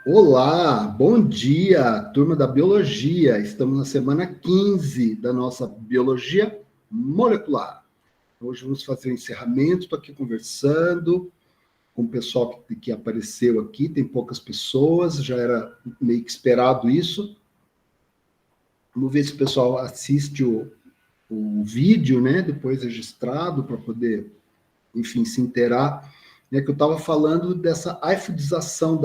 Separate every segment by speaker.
Speaker 1: Olá, bom dia, turma da Biologia. Estamos na semana 15 da nossa Biologia Molecular. Hoje vamos fazer o encerramento, estou aqui conversando com o pessoal que apareceu aqui, tem poucas pessoas, já era meio que esperado isso. Vamos ver se o pessoal assiste o vídeo, né, depois registrado, para poder, enfim, se inteirar. Que eu estava falando dessa iFoodização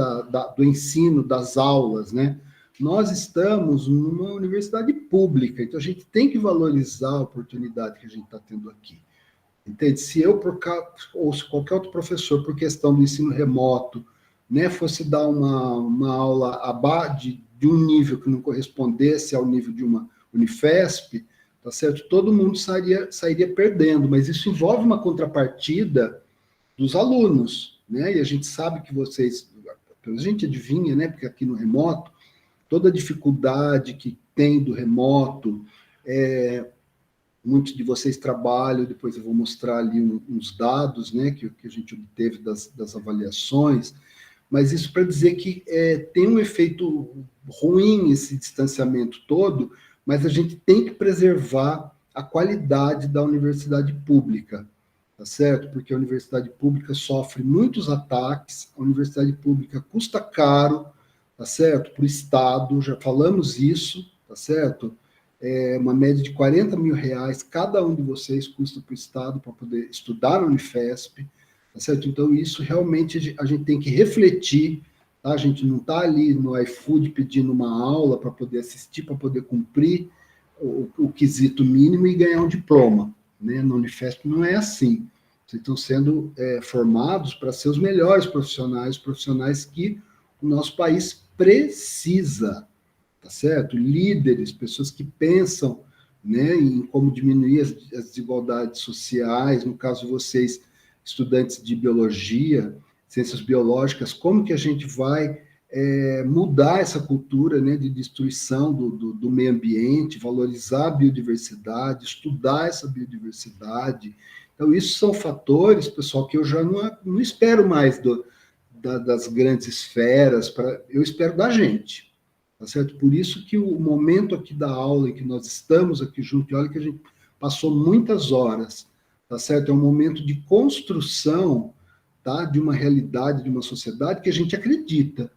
Speaker 1: do ensino, das aulas, né? Nós estamos numa universidade pública, então a gente tem que valorizar a oportunidade que a gente está tendo aqui. Entende? Se eu, ou se qualquer outro professor, por questão do ensino remoto, né, fosse dar uma aula de um nível que não correspondesse ao nível de uma Unifesp, tá certo? Todo mundo sairia perdendo, mas isso envolve uma contrapartida dos alunos, né? E a gente sabe que vocês, a gente adivinha, né? Porque aqui no remoto, toda a dificuldade que tem do remoto, muitos de vocês trabalham, depois eu vou mostrar ali uns dados, né? Que a gente obteve das avaliações, mas isso para dizer que tem um efeito ruim esse distanciamento todo, mas a gente tem que preservar a qualidade da universidade pública, tá certo? Porque a universidade pública sofre muitos ataques, a universidade pública custa caro, tá certo? Para o Estado, já falamos isso, tá certo? Uma média de 40 mil reais cada um de vocês custa para o Estado para poder estudar na Unifesp, tá certo? Então, isso realmente a gente tem que refletir, tá? A gente não está ali no iFood pedindo uma aula para poder assistir, para poder cumprir o quesito mínimo e ganhar um diploma, né? Na Unifesp não é assim. Vocês estão sendo formados para ser os melhores profissionais que o nosso país precisa, tá certo? Líderes, pessoas que pensam, né, em como diminuir as desigualdades sociais, no caso de vocês, estudantes de biologia, ciências biológicas, como que a gente vai mudar essa cultura, né, de destruição do meio ambiente, valorizar a biodiversidade, estudar essa biodiversidade. Então, isso são fatores, pessoal, que eu já não espero mais das grandes esferas, eu espero da gente, tá certo? Por isso que o momento aqui da aula, em que nós estamos aqui juntos, e olha que a gente passou muitas horas, tá certo? É um momento de construção, tá? De uma realidade, de uma sociedade que a gente acredita,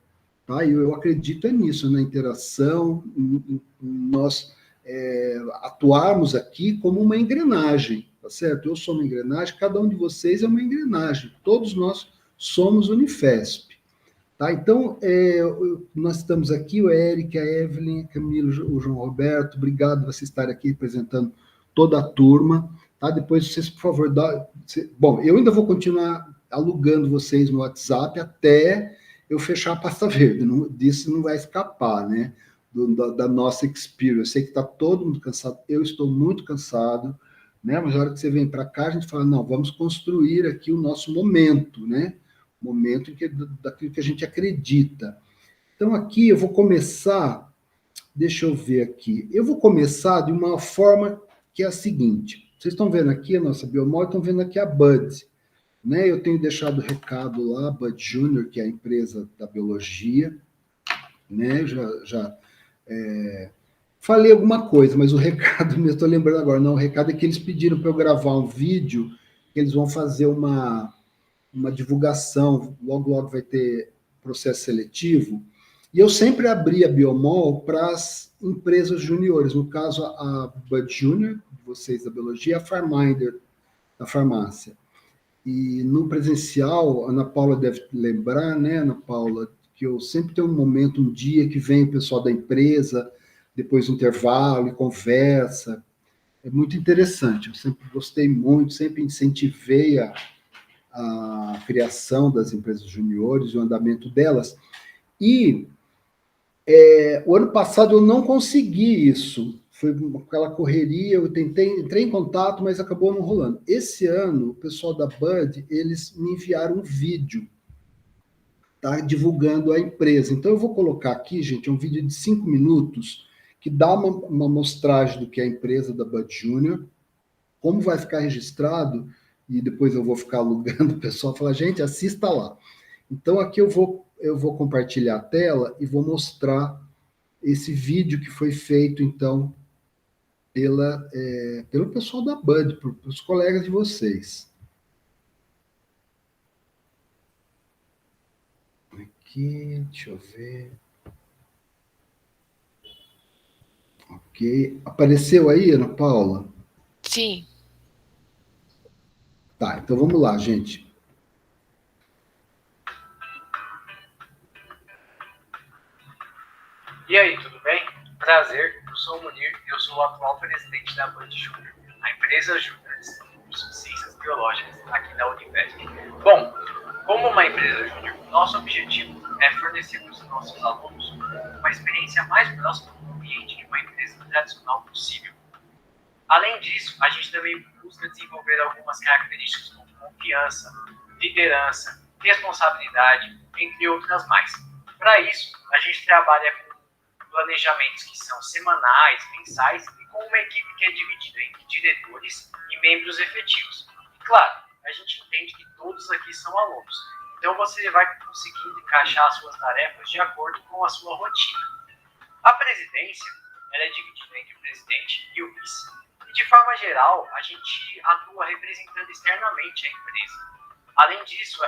Speaker 1: tá? E eu acredito nisso, na interação, em nós atuarmos aqui como uma engrenagem, tá certo? Eu sou uma engrenagem, cada um de vocês é uma engrenagem, todos nós somos Unifesp. Tá? Então, nós estamos aqui, o Eric, a Evelyn, a Camilo, o João Roberto, obrigado por vocês estarem aqui representando toda a turma. Tá? Depois, vocês, por favor, bom, eu ainda vou continuar alugando vocês no WhatsApp até eu fechar a pasta verde, disso não vai escapar, né? Da nossa experience. Eu sei que está todo mundo cansado, eu estou muito cansado, né? Mas na hora que você vem para cá, a gente fala, não, vamos construir aqui o nosso momento, né? Momento daquilo que a gente acredita. Então, aqui eu vou começar, deixa eu ver aqui, eu vou começar de uma forma que é a seguinte, vocês estão vendo aqui a nossa Biomol, estão vendo aqui a Bud, né? Eu tenho deixado o recado lá, Bud Junior, que é a empresa da biologia, né? Já falei alguma coisa, mas o recado, me estou lembrando agora, não, o recado é que eles pediram para eu gravar um vídeo, que eles vão fazer uma divulgação, logo vai ter processo seletivo, e eu sempre abri a Biomol para as empresas juniores, no caso a Bud Junior, de vocês da biologia, a Farminder, da farmácia. E no presencial, a Ana Paula deve lembrar, né, Ana Paula, que eu sempre tenho um momento, um dia que vem o pessoal da empresa, depois do intervalo, e conversa. É muito interessante, eu sempre gostei muito, sempre incentivei a criação das empresas juniores e o andamento delas. E o ano passado eu não consegui isso. Foi aquela correria, eu entrei em contato, mas acabou não rolando. Esse ano, o pessoal da Bud, eles me enviaram um vídeo, tá, divulgando a empresa. Então eu vou colocar aqui, gente, um vídeo de 5 minutos, que dá uma mostragem do que é a empresa da Bud Junior, como vai ficar registrado, e depois eu vou ficar alugando o pessoal, falar, gente, assista lá. Então aqui eu vou eu vou compartilhar a tela e vou mostrar esse vídeo que foi feito, então, pelo pessoal da Bud, os colegas de vocês. Aqui, deixa eu ver. Ok. Apareceu aí, Ana Paula?
Speaker 2: Sim.
Speaker 1: Tá, então vamos lá, gente.
Speaker 3: E aí, tudo bem? Prazer, eu sou o Munir e eu sou o atual presidente da Bud Júnior, a empresa júnior de curso de Ciências Biológicas aqui da Unifesp. Bom, como uma empresa júnior, nosso objetivo é fornecer para os nossos alunos uma experiência mais próxima do ambiente de uma empresa tradicional possível. Além disso, a gente também busca desenvolver algumas características como confiança, liderança, responsabilidade, entre outras mais. Para isso, a gente trabalha com planejamentos que são semanais, mensais e com uma equipe que é dividida entre diretores e membros efetivos. E claro, a gente entende que todos aqui são alunos, então você vai conseguindo encaixar as suas tarefas de acordo com a sua rotina. A presidência ela é dividida entre o presidente e o vice. E de forma geral, a gente atua representando externamente a empresa. Além disso,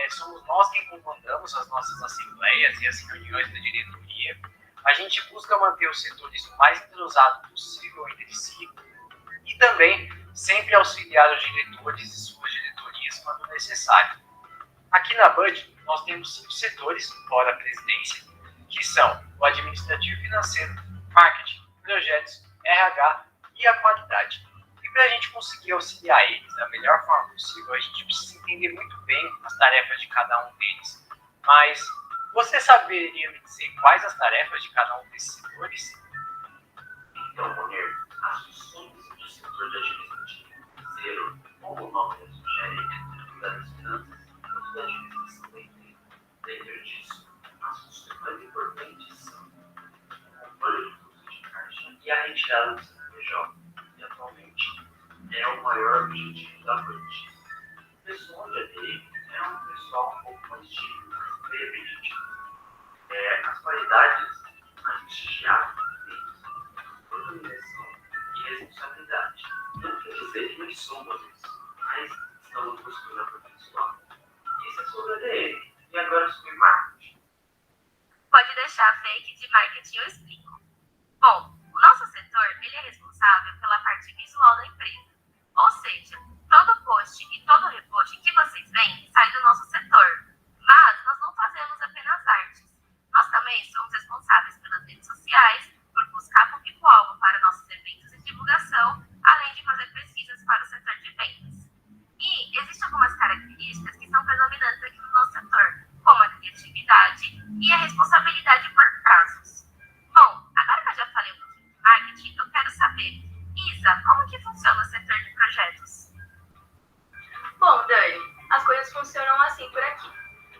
Speaker 3: somos nós quem comandamos as nossas assembleias e as reuniões da diretoria. A gente busca manter os setores o mais entrosados possível entre si e também sempre auxiliar os diretores e suas diretorias quando necessário. Aqui na Bud, nós temos 5 setores, fora a presidência, que são o administrativo financeiro, marketing, projetos, RH e a qualidade. E para a gente conseguir auxiliar eles da melhor forma possível, a gente precisa entender muito bem as tarefas de cada um deles. Mas você saberia me dizer quais as tarefas de cada um desses setores?
Speaker 4: Então, Munir, as funções do setor de administrativo financeiro, como o nome sugere, é cuidar das finanças e da administração da empresa. Dentro disso, as funções mais importantes são o controle de fluxo de caixa e a retirada do CNPJ, que atualmente é o maior objetivo da Bud. O pessoal de AD é um pessoal um pouco mais tímido, mas bem repetitivo. As qualidades a gente já fez, organização e responsabilidade. Não quer dizer que nós somos isso, mas estamos buscando aperfeiçoar. Isso é sobre ADM. E agora sobre marketing.
Speaker 5: Pode deixar fake de marketing eu explico. Bom, o nosso setor ele é responsável pela parte visual da empresa. Ou seja, todo post e todo repost que vocês veem sai do nosso setor. Mas nós não fazemos apenas artes. Nós também somos responsáveis pelas redes sociais, por buscar público-alvo para nossos eventos de divulgação, além de fazer pesquisas para o setor de vendas. E existem algumas características que são predominantes aqui no nosso setor, como a criatividade e a responsabilidade por casos. Bom, agora que eu já falei um pouquinho de marketing, eu quero saber, Isa, como que funciona o setor de projetos?
Speaker 6: Bom, Dani, as coisas funcionam assim por aqui.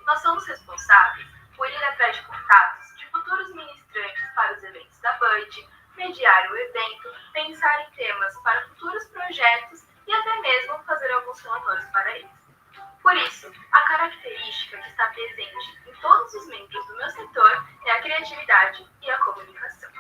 Speaker 6: Nós somos responsáveis por ir atrás de contatos de futuros ministrantes para os eventos da Bud, mediar o evento, pensar em temas para futuros projetos e até mesmo fazer alguns relatórios para eles. Por isso, a característica que está presente em todos os membros do meu setor é a criatividade e a comunicação.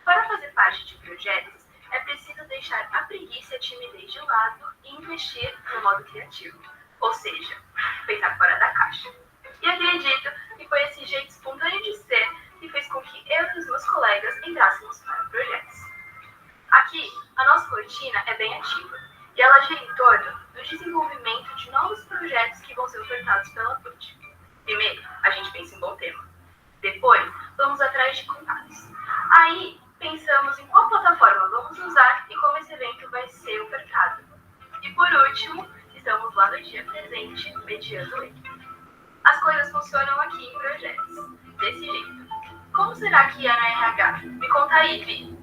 Speaker 6: Para fazer parte de projetos, é preciso deixar a preguiça e a timidez de lado e investir no modo criativo, ou seja, pensar fora da caixa. E acredito que foi esse jeito espontâneo de ser que fez com que eu e os meus colegas entrássemos para projetos. Aqui, a nossa rotina é bem ativa e ela gira em torno do desenvolvimento de novos projetos que vão ser ofertados pela Bud. Primeiro, a gente pensa em bom tema. Depois, vamos atrás de contatos. Aí, pensamos em qual plataforma vamos usar e como esse evento vai ser ofertado. E por último, estamos lá no dia presente, mediando ele. As coisas funcionam aqui em projetos, desse jeito. Como será que é na RH? Me conta aí, Vi.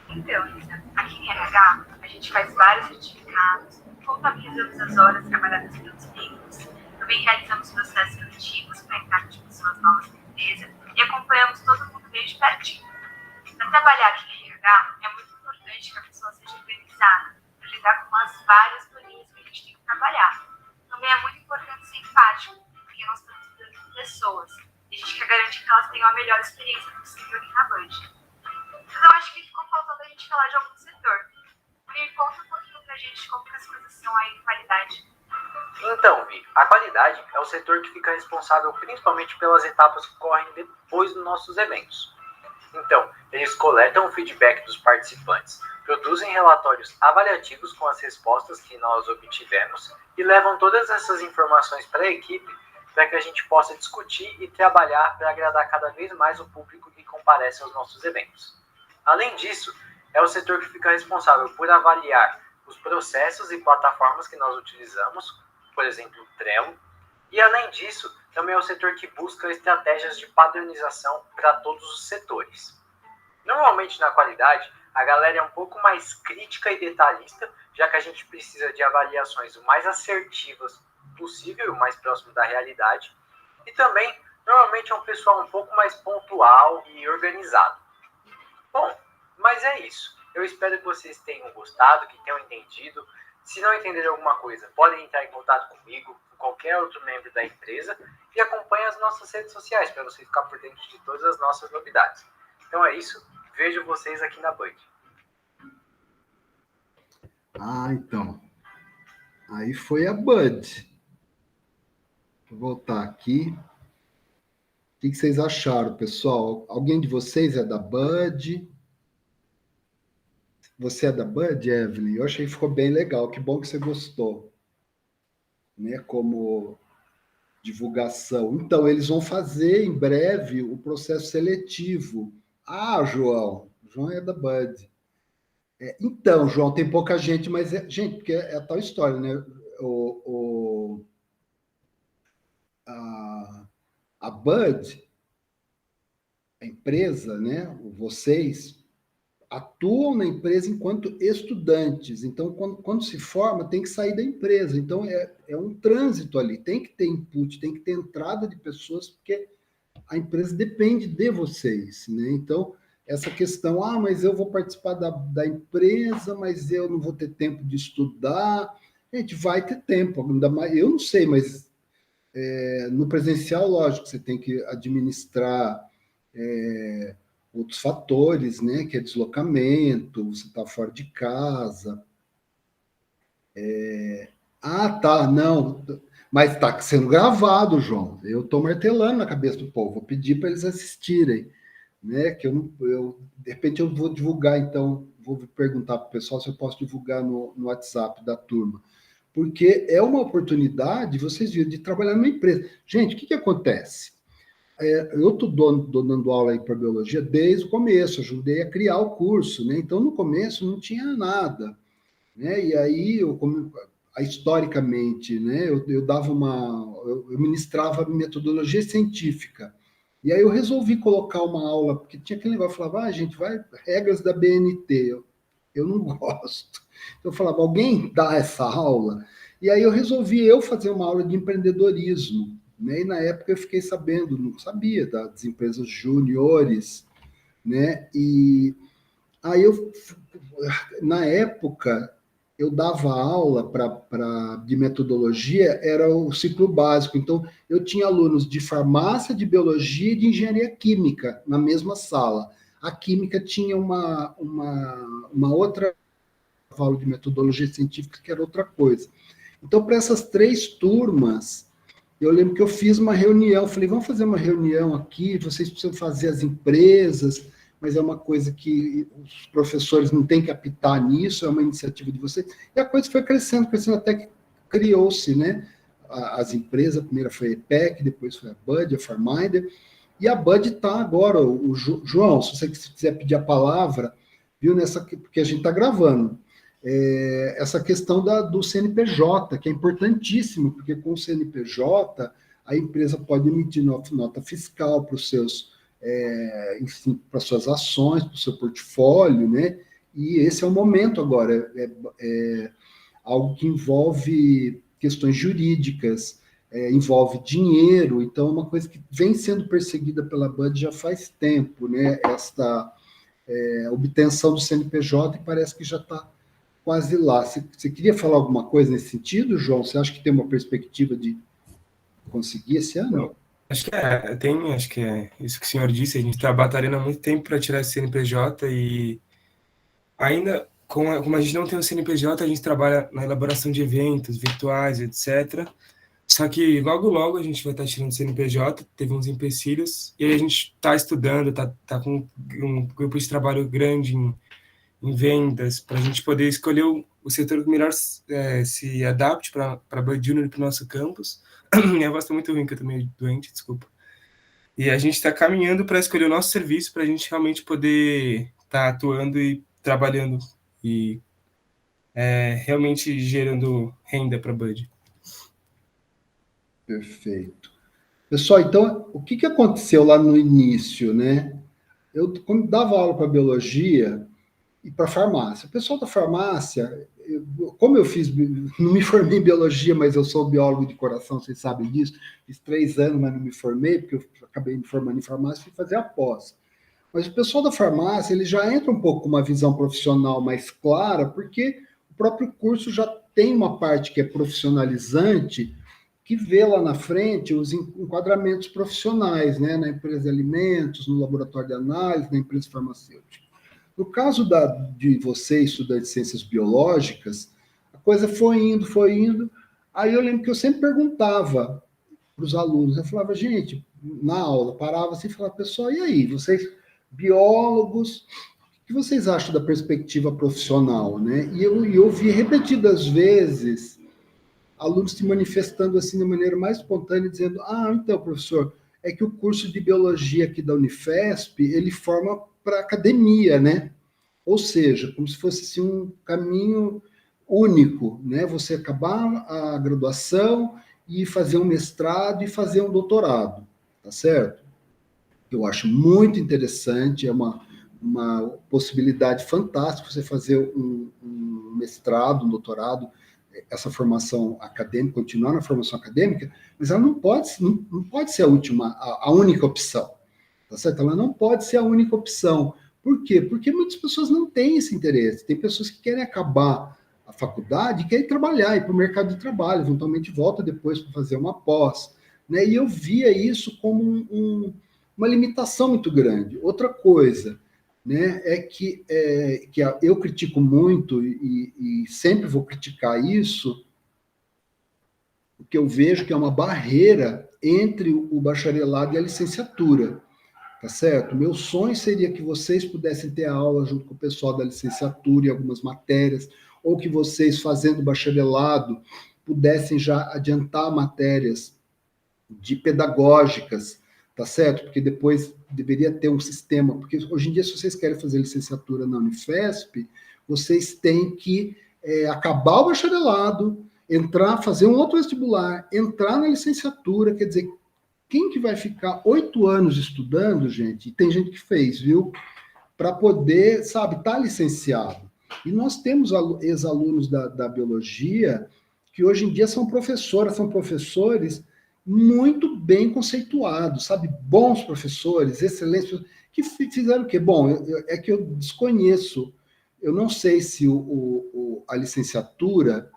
Speaker 5: Então, Isa, aqui em RH, a gente faz vários certificados, contabilizamos as horas trabalhadas pelos membros, também realizamos processos seletivos para entrada de pessoas novas na empresa e acompanhamos todo mundo meio de pertinho. Para trabalhar aqui em RH, é muito importante que a pessoa seja organizada, para lidar com as várias planilhas que a gente tem que trabalhar. Também é muito importante ser empático, porque nós estamos lidando com pessoas. E a gente quer garantir que elas tenham a melhor experiência possível aqui na Band. Mas eu acho que ficou faltando a gente falar de algum setor. Me conta um pouquinho pra gente como que as coisas são aí em qualidade.
Speaker 3: Então, Vi, a qualidade é o setor que fica responsável principalmente pelas etapas que ocorrem depois dos nossos eventos. Então, eles coletam o feedback dos participantes, produzem relatórios avaliativos com as respostas que nós obtivemos e levam todas essas informações para a equipe para que a gente possa discutir e trabalhar para agradar cada vez mais o público que comparece aos nossos eventos. Além disso, é o setor que fica responsável por avaliar os processos e plataformas que nós utilizamos, por exemplo, o Trello, e além disso, também é o setor que busca estratégias de padronização para todos os setores. Normalmente na qualidade, a galera é um pouco mais crítica e detalhista, já que a gente precisa de avaliações o mais assertivas possível, o mais próximo da realidade, e também, normalmente é um pessoal um pouco mais pontual e organizado. Bom, mas é isso. Eu espero que vocês tenham gostado, que tenham entendido. Se não entenderem alguma coisa, podem entrar em contato comigo, com qualquer outro membro da empresa, e acompanhem as nossas redes sociais, para você ficar por dentro de todas as nossas novidades. Então é isso, vejo vocês aqui na Band.
Speaker 1: Então. Aí foi a Band. Vou voltar aqui. O que vocês acharam, pessoal? Alguém de vocês é da Band? Você é da Band, Evelyn? Eu achei que ficou bem legal. Que bom que você gostou. Né? Como divulgação. Então, eles vão fazer em breve o processo seletivo. João. João é da Band. Então, João, tem pouca gente, mas gente, porque é a tal história, né? A Band, a empresa, né? Vocês atuam na empresa enquanto estudantes. Então, quando se forma, tem que sair da empresa. Então, é um trânsito ali. Tem que ter input, tem que ter entrada de pessoas, porque a empresa depende de vocês, né? Então, essa questão, mas eu vou participar da empresa, mas eu não vou ter tempo de estudar. Gente, vai ter tempo, ainda mais, eu não sei, mas no presencial, lógico, você tem que administrar outros fatores, né? Que é deslocamento, você está fora de casa. Não, mas está sendo gravado, João. Eu estou martelando na cabeça do povo, vou pedir para eles assistirem. Né, que de repente eu vou divulgar, então, vou perguntar para o pessoal se eu posso divulgar no WhatsApp da turma, porque é uma oportunidade, vocês viram, de trabalhar numa empresa. Gente, o que acontece? Eu estou dando aula aí para biologia desde o começo, ajudei a criar o curso, né? Então, no começo não tinha nada, né? E aí, historicamente, né, eu dava eu ministrava metodologia científica. E aí eu resolvi colocar uma aula, porque tinha aquele negócio, eu falava, gente, regras da BNT, eu não gosto. Então eu falava, alguém dá essa aula? E aí eu resolvi fazer uma aula de empreendedorismo, né? E na época eu fiquei sabendo, não sabia, das empresas júniores, né? E aí na época, eu dava aula de metodologia, era o ciclo básico. Então, eu tinha alunos de farmácia, de biologia e de engenharia química na mesma sala. A química tinha uma outra aula de metodologia científica, que era outra coisa. Então, para essas 3 turmas, eu lembro que eu fiz uma reunião, falei, vamos fazer uma reunião aqui, vocês precisam fazer as empresas, mas é uma coisa que os professores não têm que apitar nisso, é uma iniciativa de vocês. E a coisa foi crescendo, até que criou-se, né? As empresas, a primeira foi a EPEC, depois foi a Bud, a Farminder, e a Bud está agora, o João, se você quiser pedir a palavra, viu, porque a gente está gravando, essa questão do CNPJ, que é importantíssimo, porque com o CNPJ, a empresa pode emitir nota fiscal para os seus enfim, para suas ações, para o seu portfólio, né? E esse é o momento agora, algo que envolve questões jurídicas, envolve dinheiro, então é uma coisa que vem sendo perseguida pela Bud já faz tempo, né? Esta obtenção do CNPJ, e parece que já está quase lá. Você queria falar alguma coisa nesse sentido, João? Você acha que tem uma perspectiva de conseguir esse ano?
Speaker 2: Acho que é isso que o senhor disse, a gente está batalhando há muito tempo para tirar esse CNPJ e ainda, como a gente não tem o CNPJ, a gente trabalha na elaboração de eventos virtuais, etc. Só que logo a gente vai estar tirando o CNPJ, teve uns empecilhos, e aí a gente está estudando, tá com um grupo de trabalho grande em vendas, para a gente poder escolher o setor que melhor se adapte para a Bud Junior para o nosso campus. Minha voz está muito ruim, que eu estou meio doente, desculpa. E a gente está caminhando para escolher o nosso serviço para a gente realmente poder estar atuando e trabalhando e realmente gerando renda para a Bud.
Speaker 1: Perfeito. Pessoal, então, o que aconteceu lá no início, né? Eu, quando dava aula para biologia e para farmácia, o pessoal da farmácia, como eu fiz, não me formei em biologia, mas eu sou biólogo de coração, vocês sabem disso, fiz 3 anos, mas não me formei, porque eu acabei me formando em farmácia e fui fazer a pós. Mas o pessoal da farmácia, ele já entra um pouco com uma visão profissional mais clara, porque o próprio curso já tem uma parte que é profissionalizante, que vê lá na frente os enquadramentos profissionais, né, na empresa de alimentos, no laboratório de análise, na empresa farmacêutica. No caso de vocês, estudantes de ciências biológicas, a coisa foi indo. Aí eu lembro que eu sempre perguntava para os alunos, eu falava, gente, na aula, parava assim e falava, pessoal, e aí, vocês, biólogos, o que vocês acham da perspectiva profissional, né? E eu vi repetidas vezes alunos se manifestando assim de maneira mais espontânea, dizendo, então, professor, é que o curso de biologia aqui da Unifesp, ele forma para academia, né? Ou seja, como se fosse assim, um caminho único, né? Você acabar a graduação e fazer um mestrado e fazer um doutorado, tá certo? Eu acho muito interessante, é uma possibilidade fantástica você fazer um mestrado, um doutorado, essa formação acadêmica, continuar na formação acadêmica, mas ela não pode ser a única opção, tá certo? Ela não pode ser a única opção. Por quê? Porque muitas pessoas não têm esse interesse. Tem pessoas que querem acabar a faculdade e querem trabalhar, ir para o mercado de trabalho, eventualmente volta depois para fazer uma pós, né? E eu via isso como uma limitação muito grande. Outra coisa, né, é que eu critico muito e sempre vou criticar isso, porque eu vejo que é uma barreira entre o bacharelado e a licenciatura, tá certo? Meu sonho seria que vocês pudessem ter aula junto com o pessoal da licenciatura em algumas matérias, ou que vocês, fazendo bacharelado, pudessem já adiantar matérias de pedagógicas, tá certo? Porque depois deveria ter um sistema, porque hoje em dia, se vocês querem fazer licenciatura na Unifesp, vocês têm que acabar o bacharelado, fazer um outro vestibular, entrar na licenciatura, quer dizer, quem que vai ficar 8 anos estudando, gente, e tem gente que fez, viu? Para poder, sabe, tá licenciado. E nós temos ex-alunos da biologia que hoje em dia são professores muito bem conceituados, sabe? Bons professores, excelentes, que fizeram o quê? Bom, é que eu desconheço, eu não sei se a licenciatura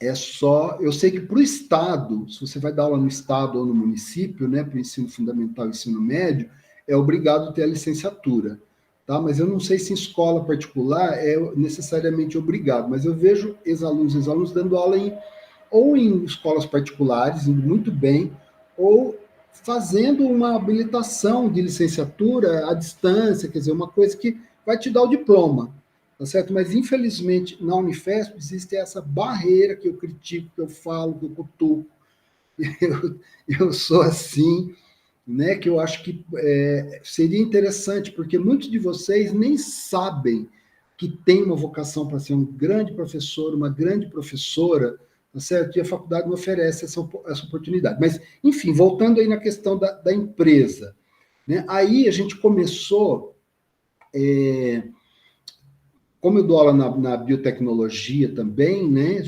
Speaker 1: é só... Eu sei que para o Estado, se você vai dar aula no Estado ou no município, né, para o ensino fundamental e ensino médio, é obrigado a ter a licenciatura, tá? Mas eu não sei se em escola particular é necessariamente obrigado, mas eu vejo ex-alunos dando aula ou em escolas particulares, indo muito bem, ou fazendo uma habilitação de licenciatura à distância, quer dizer, uma coisa que vai te dar o diploma, tá certo? Mas, infelizmente, na Unifesp existe essa barreira que eu critico, que eu falo, que eu cutuco. Eu sou assim, né, que eu acho que seria interessante, porque muitos de vocês nem sabem que tem uma vocação para ser um grande professor, uma grande professora, tá certo? E a faculdade não oferece essa oportunidade. Mas, enfim, voltando aí na questão da empresa, né? Aí a gente começou, como eu dou aula na biotecnologia também, né?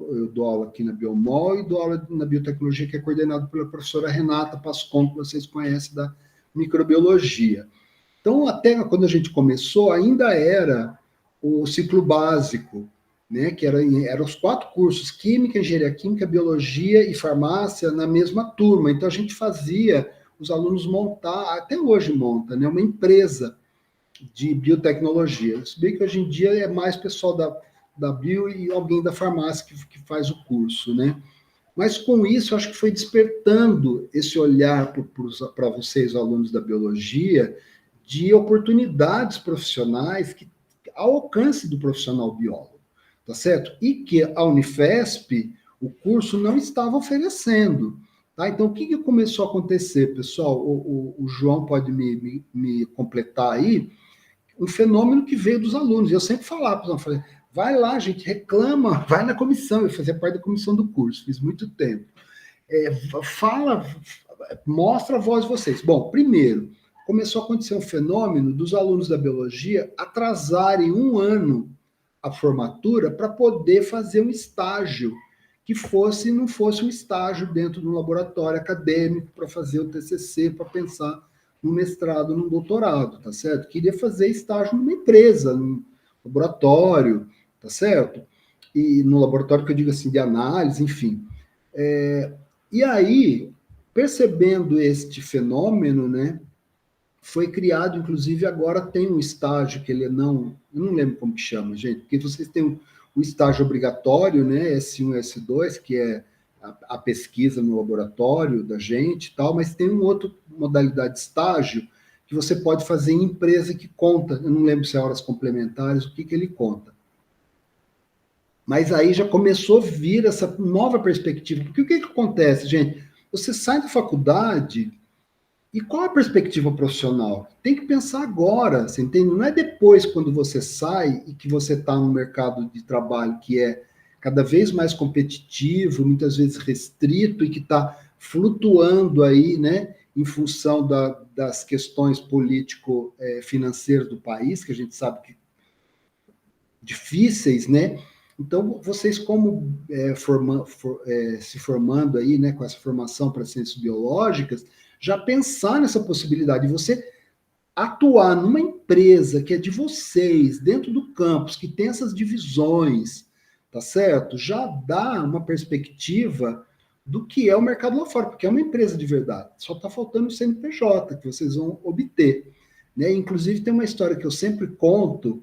Speaker 1: Eu dou aula aqui na Biomol e dou aula na biotecnologia, que é coordenado pela professora Renata Pascon, que vocês conhecem da microbiologia. Então, até quando a gente começou, ainda era o ciclo básico, né, que eram os 4 cursos, Química, Engenharia Química, Biologia e Farmácia, na mesma turma. Então, a gente fazia os alunos montar, até hoje monta, né, uma empresa de biotecnologia. Se bem que hoje em dia é mais pessoal da bio e alguém da farmácia que faz o curso, né? Mas com isso, eu acho que foi despertando esse olhar para vocês, alunos da biologia, de oportunidades profissionais que ao alcance do profissional biólogo, tá certo? E que a Unifesp, o curso, não estava oferecendo. Tá? Então, o que começou a acontecer, pessoal? O João pode me completar aí. Um fenômeno que veio dos alunos. Eu sempre falava para os alunos, vai lá, gente, reclama, vai na comissão. Eu fazia parte da comissão do curso, fiz muito tempo. Fala, mostra a voz de vocês. Bom, primeiro, começou a acontecer um fenômeno dos alunos da biologia atrasarem 1 ano a formatura para poder fazer um estágio que não fosse um estágio dentro de um laboratório acadêmico para fazer o TCC, para pensar no mestrado, no doutorado, tá certo? Queria fazer estágio numa empresa, num laboratório, tá certo? E no laboratório que eu digo assim, de análise, enfim. E aí, percebendo este fenômeno, né, foi criado, inclusive, agora tem um estágio que ele eu não lembro como que chama, gente, porque vocês têm o estágio obrigatório, né, S1 e S2, que é a pesquisa no laboratório da gente e tal, mas tem uma outra modalidade de estágio que você pode fazer em empresa que conta, eu não lembro se é horas complementares, o que ele conta. Mas aí já começou a vir essa nova perspectiva, porque o que acontece, gente? Você sai da faculdade e qual a perspectiva profissional? Tem que pensar agora, você entende? Não é depois, quando você sai e que você está no mercado de trabalho que é cada vez mais competitivo, muitas vezes restrito e que está flutuando aí, né, em função das questões político-financeiras do país, que a gente sabe que difíceis, né? Então, vocês como se formando aí, né, com essa formação para ciências biológicas, já pensar nessa possibilidade de você atuar numa empresa que é de vocês, dentro do campus, que tem essas divisões, tá certo? Já dá uma perspectiva do que é o mercado lá fora, porque é uma empresa de verdade. Só está faltando o CNPJ, que vocês vão obter. Né? Inclusive, tem uma história que eu sempre conto,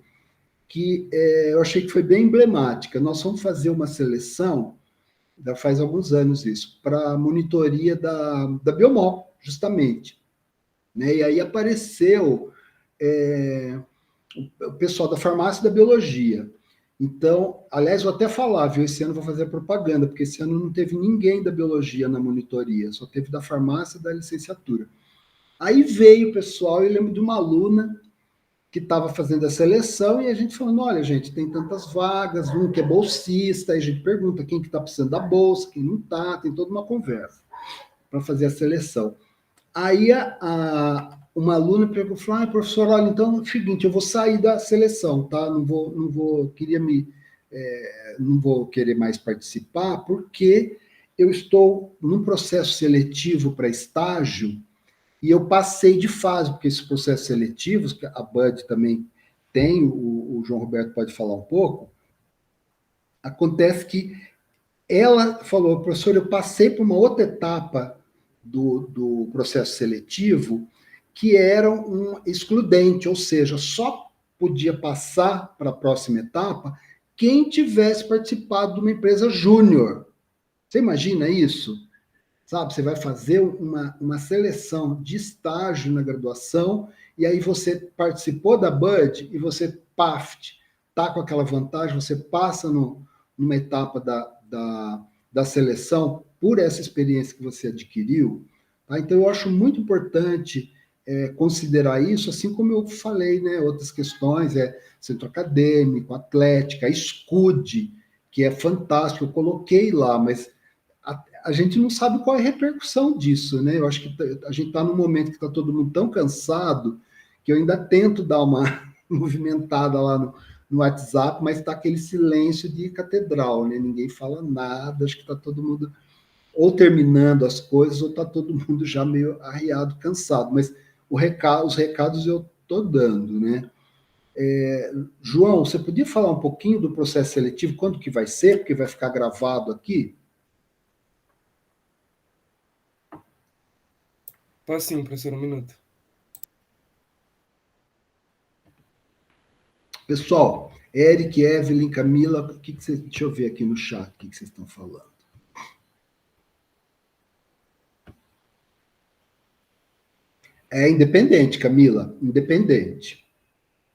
Speaker 1: que eu achei que foi bem emblemática. Nós vamos fazer uma seleção, já faz alguns anos isso, para a monitoria da Biomol, justamente. Né? E aí apareceu o pessoal da farmácia e da biologia. Então, aliás, vou até falar, viu? Esse ano eu vou fazer propaganda, porque esse ano não teve ninguém da biologia na monitoria, só teve da farmácia e da licenciatura. Aí veio o pessoal, eu lembro de uma aluna que estava fazendo a seleção, e a gente falando, olha, gente, tem tantas vagas, um que é bolsista, aí a gente pergunta quem que está precisando da bolsa, quem não está, tem toda uma conversa para fazer a seleção. Aí uma aluna pegou e falou, professor, olha, então é o seguinte, eu vou sair da seleção, tá? Não vou querer mais participar, porque eu estou num processo seletivo para estágio, e eu passei de fase, porque esses processos seletivos, que a Bud também tem, o João Roberto pode falar um pouco, acontece que ela falou, professor, eu passei por uma outra etapa do processo seletivo, que era um excludente, ou seja, só podia passar para a próxima etapa quem tivesse participado de uma empresa júnior. Você imagina isso? Sabe, você vai fazer uma seleção de estágio na graduação, e aí você participou da Bud, e você, está com aquela vantagem, você passa numa etapa da seleção por essa experiência que você adquiriu. Tá? Então, eu acho muito importante considerar isso, assim como eu falei, né, outras questões, centro acadêmico, atlética, SCUD, que é fantástico, eu coloquei lá, mas a gente não sabe qual é a repercussão disso, né? Eu acho que a gente está num momento que está todo mundo tão cansado que eu ainda tento dar uma movimentada lá no WhatsApp, mas está aquele silêncio de catedral, né? Ninguém fala nada, acho que está todo mundo ou terminando as coisas ou está todo mundo já meio arriado, cansado, mas os recados eu estou dando, né? João, você podia falar um pouquinho do processo seletivo, quando que vai ser, porque vai ficar gravado aqui?
Speaker 2: Posso sim, professor, um minuto.
Speaker 1: Pessoal, Eric, Evelyn, Camila, deixa eu ver aqui no chat o que vocês estão falando. É independente, Camila, independente.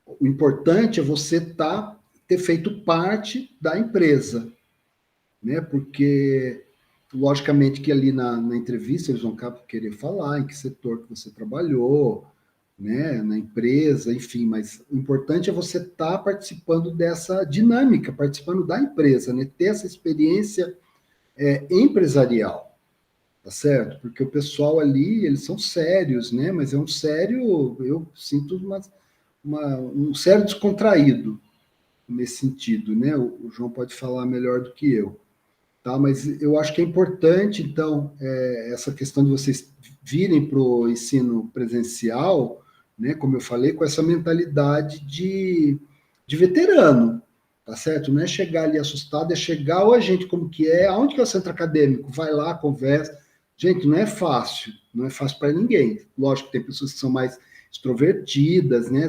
Speaker 1: O importante é você ter feito parte da empresa, né? Porque, logicamente, que ali na entrevista eles vão querer falar em que setor que você trabalhou, né? Na empresa, enfim, mas o importante é você estar participando dessa dinâmica, participando da empresa, né? Ter essa experiência empresarial, tá certo? Porque o pessoal ali, eles são sérios, né? Mas é um sério, eu sinto um sério descontraído nesse sentido, né? O João pode falar melhor do que eu, tá? Mas eu acho que é importante, então, essa questão de vocês virem para o ensino presencial, né? Como eu falei, com essa mentalidade de veterano, tá certo? Não é chegar ali assustado, é chegar, ou a gente como que é, aonde que é o centro acadêmico? Vai lá, conversa. Gente, não é fácil para ninguém. Lógico que tem pessoas que são mais extrovertidas, né?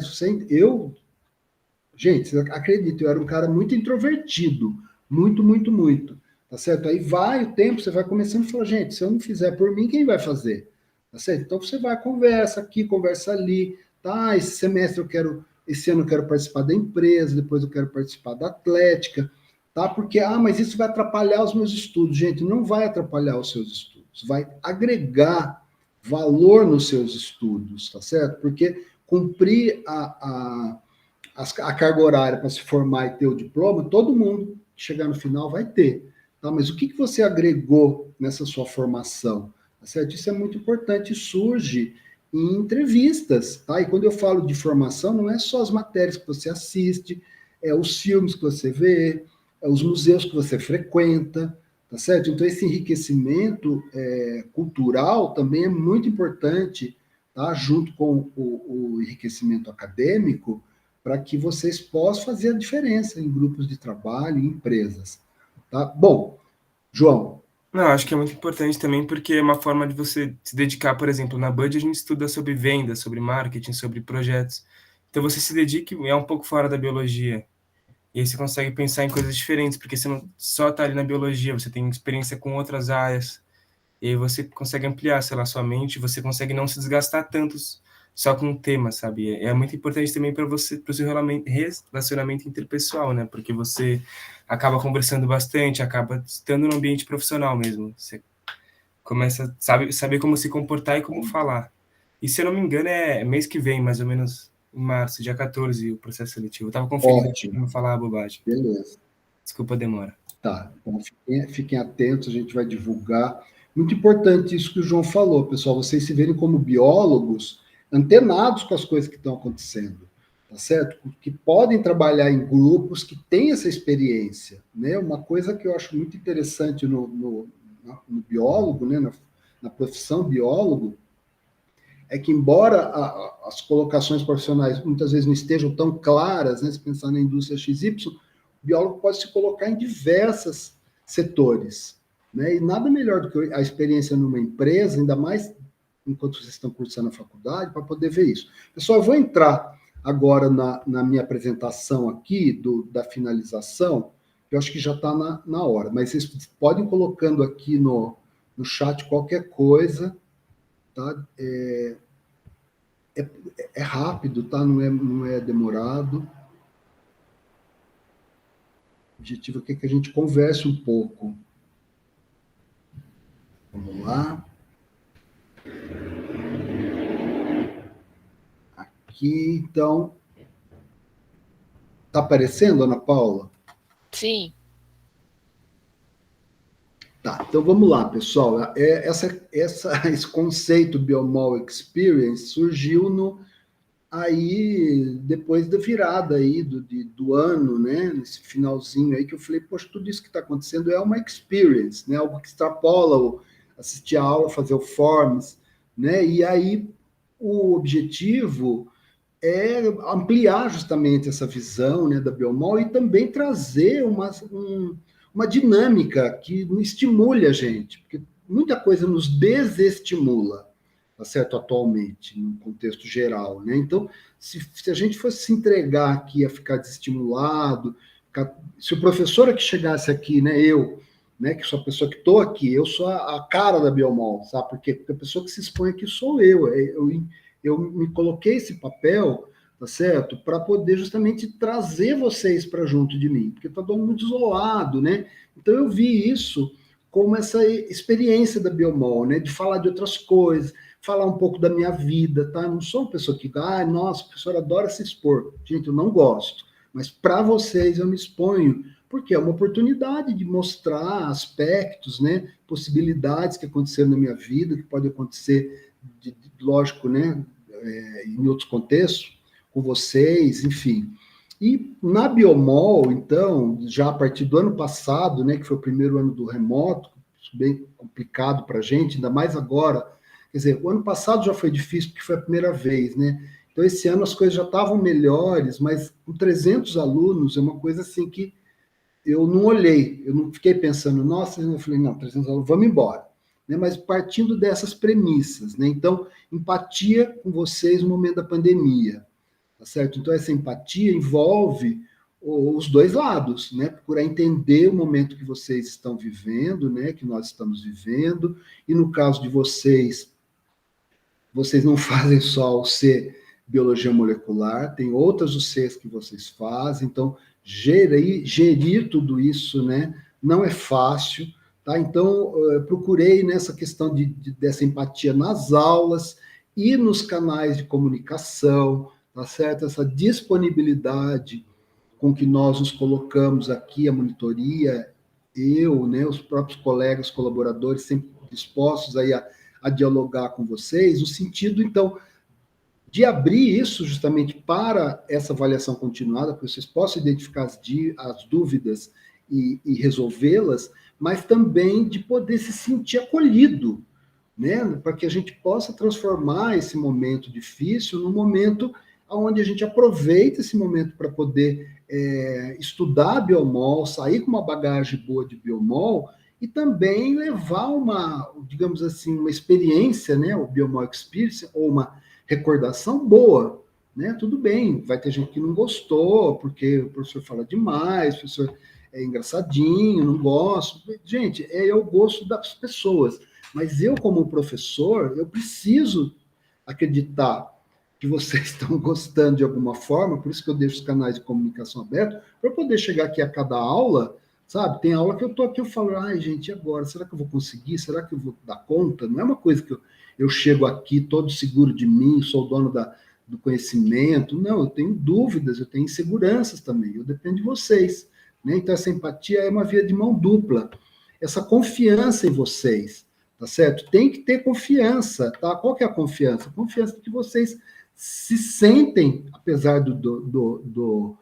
Speaker 1: Gente, acredito, eu era um cara muito introvertido, muito, muito, muito, tá certo? Aí vai o tempo, você vai começando e fala, gente, se eu não fizer por mim, quem vai fazer? Tá certo? Então você vai, conversa aqui, conversa ali, tá? Esse ano eu quero participar da empresa, depois eu quero participar da atlética, tá? Porque, mas isso vai atrapalhar os meus estudos. Gente, não vai atrapalhar os seus estudos, vai agregar valor nos seus estudos, tá certo? Porque cumprir a carga horária para se formar e ter o diploma, todo mundo chegar no final vai ter, tá? Mas o que você agregou nessa sua formação? Tá certo? Isso é muito importante, surge em entrevistas, tá? E quando eu falo de formação, não é só as matérias que você assiste, é os filmes que você vê, é os museus que você frequenta, tá certo? Então, esse enriquecimento cultural também é muito importante, tá? Junto com o enriquecimento acadêmico, para que vocês possam fazer a diferença em grupos de trabalho, em empresas, tá? Bom, João.
Speaker 2: Não, acho que é muito importante também, porque é uma forma de você se dedicar, por exemplo, na Bud a gente estuda sobre vendas, sobre marketing, sobre projetos. Então você se dedica, é um pouco fora da biologia. E aí você consegue pensar em coisas diferentes, porque você não só está ali na biologia, você tem experiência com outras áreas. E aí você consegue ampliar, sei lá, sua mente, você consegue não se desgastar tanto só com um tema, sabe? É muito importante também para você, para o seu relacionamento interpessoal, né? Porque você acaba conversando bastante, acaba estando no ambiente profissional mesmo. Você começa a saber como se comportar e como falar. E se eu não me engano, é mês que vem, mais ou menos em março, dia 14, o processo seletivo. Eu estava conferindo para não falar bobagem.
Speaker 1: Beleza.
Speaker 2: Desculpa a demora.
Speaker 1: Tá, então fiquem atentos, a gente vai divulgar. Muito importante isso que o João falou, pessoal, vocês se verem como biólogos antenados com as coisas que estão acontecendo, tá certo? Que podem trabalhar em grupos que têm essa experiência, né? Uma coisa que eu acho muito interessante no biólogo, né? Na profissão biólogo, é que embora as colocações profissionais muitas vezes não estejam tão claras, né? Se pensar na indústria XY, o biólogo pode se colocar em diversos setores, né? E nada melhor do que a experiência numa empresa, ainda mais enquanto vocês estão cursando a faculdade, para poder ver isso. Pessoal, eu vou entrar agora na minha apresentação aqui, da finalização, eu acho que já está na hora, mas vocês podem ir colocando aqui no chat qualquer coisa, tá? É rápido, tá? Não é demorado. O objetivo aqui é que a gente converse um pouco. Vamos lá. Aqui, então. Está aparecendo, Ana Paula?
Speaker 7: Sim.
Speaker 1: Tá, então vamos lá, pessoal. Esse conceito Biomol Experience surgiu aí depois da virada aí do ano, né? Nesse finalzinho aí que eu falei, poxa, tudo isso que está acontecendo é uma experience, né? Algo que extrapola assistir a aula, fazer o forms, né? E aí o objetivo é ampliar justamente essa visão, né, da biomol e também trazer uma dinâmica que estimule a gente, porque muita coisa nos desestimula, tá certo, atualmente, no contexto geral, né? Então, se a gente fosse se entregar aqui a ficar desestimulado, se o professor que chegasse aqui, né, eu, né, que sou a pessoa que estou aqui, eu sou a cara da biomol, sabe? Porque a pessoa que se expõe aqui sou eu me coloquei esse papel, tá certo? Para poder justamente trazer vocês para junto de mim, porque está todo mundo isolado, né? Então eu vi isso como essa experiência da Biomol, né? De falar de outras coisas, falar um pouco da minha vida, tá? Eu não sou uma pessoa que, nossa, a professora adora se expor. Gente, eu não gosto. Mas para vocês eu me exponho, porque é uma oportunidade de mostrar aspectos, né? Possibilidades que aconteceram na minha vida, que pode acontecer, lógico, né? Em outros contextos, com vocês, enfim. E na Biomol, então, já a partir do ano passado, né, que foi o primeiro ano do remoto, bem complicado para a gente, ainda mais agora. Quer dizer, o ano passado já foi difícil porque foi a primeira vez, né? Então, esse ano as coisas já estavam melhores, mas com 300 alunos é uma coisa assim que eu não olhei, eu não fiquei pensando, nossa, eu falei, não, 300 alunos, vamos embora. Né? Mas partindo dessas premissas, né? Então, empatia com vocês no momento da pandemia, tá certo? Então, essa empatia envolve os dois lados, né? Procurar entender o momento que vocês estão vivendo, né? Que nós estamos vivendo, e no caso de vocês, vocês não fazem só o C biologia molecular, tem outras UCs que vocês fazem, então gerir tudo isso, né, não é fácil, tá? Então, procurei nessa questão dessa empatia nas aulas e nos canais de comunicação, tá certo? Essa disponibilidade com que nós nos colocamos aqui, a monitoria, eu, né, os próprios colegas, colaboradores, sempre dispostos aí a dialogar com vocês, no sentido, então, de abrir isso justamente para essa avaliação continuada, para que vocês possam identificar as dúvidas e resolvê-las, mas também de poder se sentir acolhido, né? Para que a gente possa transformar esse momento difícil num momento onde a gente aproveita esse momento para poder estudar biomol, sair com uma bagagem boa de biomol e também levar uma, digamos assim, uma experiência, né, o biomol experience, ou uma recordação boa, né? Tudo bem, vai ter gente que não gostou, porque o professor fala demais, o professor é engraçadinho, não gosto. Gente, é o gosto das pessoas. Mas eu, como professor, eu preciso acreditar que vocês estão gostando de alguma forma, por isso que eu deixo os canais de comunicação abertos, para eu poder chegar aqui a cada aula, sabe? Tem aula que eu tô aqui, eu falo, ai, gente, e agora? Será que eu vou conseguir? Será que eu vou dar conta? Não é uma coisa que eu chego aqui todo seguro de mim, sou o dono do conhecimento. Não, eu tenho dúvidas, eu tenho inseguranças também, eu dependo de vocês. Né? Então, essa empatia é uma via de mão dupla. Essa confiança em vocês, tá certo? Tem que ter confiança, tá? Qual que é a confiança? A confiança de que vocês se sentem, apesar do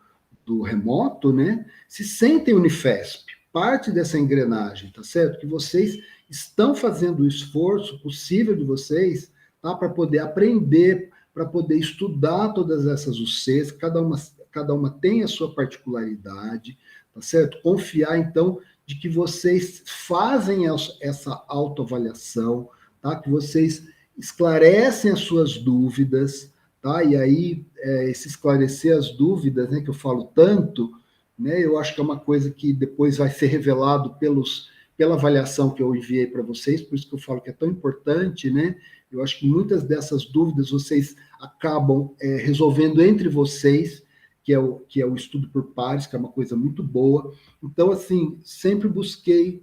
Speaker 1: remoto, né? Se sentem Unifesp, parte dessa engrenagem, tá certo? Que vocês estão fazendo o esforço possível de vocês, tá? Para poder aprender, para poder estudar todas essas UCs, cada uma tem a sua particularidade, tá certo? Confiar, então, de que vocês fazem essa autoavaliação, tá? Que vocês esclarecem as suas dúvidas, tá? E aí, esse esclarecer as dúvidas, né, que eu falo tanto, né, eu acho que é uma coisa que depois vai ser revelado pela avaliação que eu enviei para vocês, por isso que eu falo que é tão importante, né? Eu acho que muitas dessas dúvidas vocês acabam resolvendo entre vocês, que é o estudo por pares, que é uma coisa muito boa. Então, assim, sempre busquei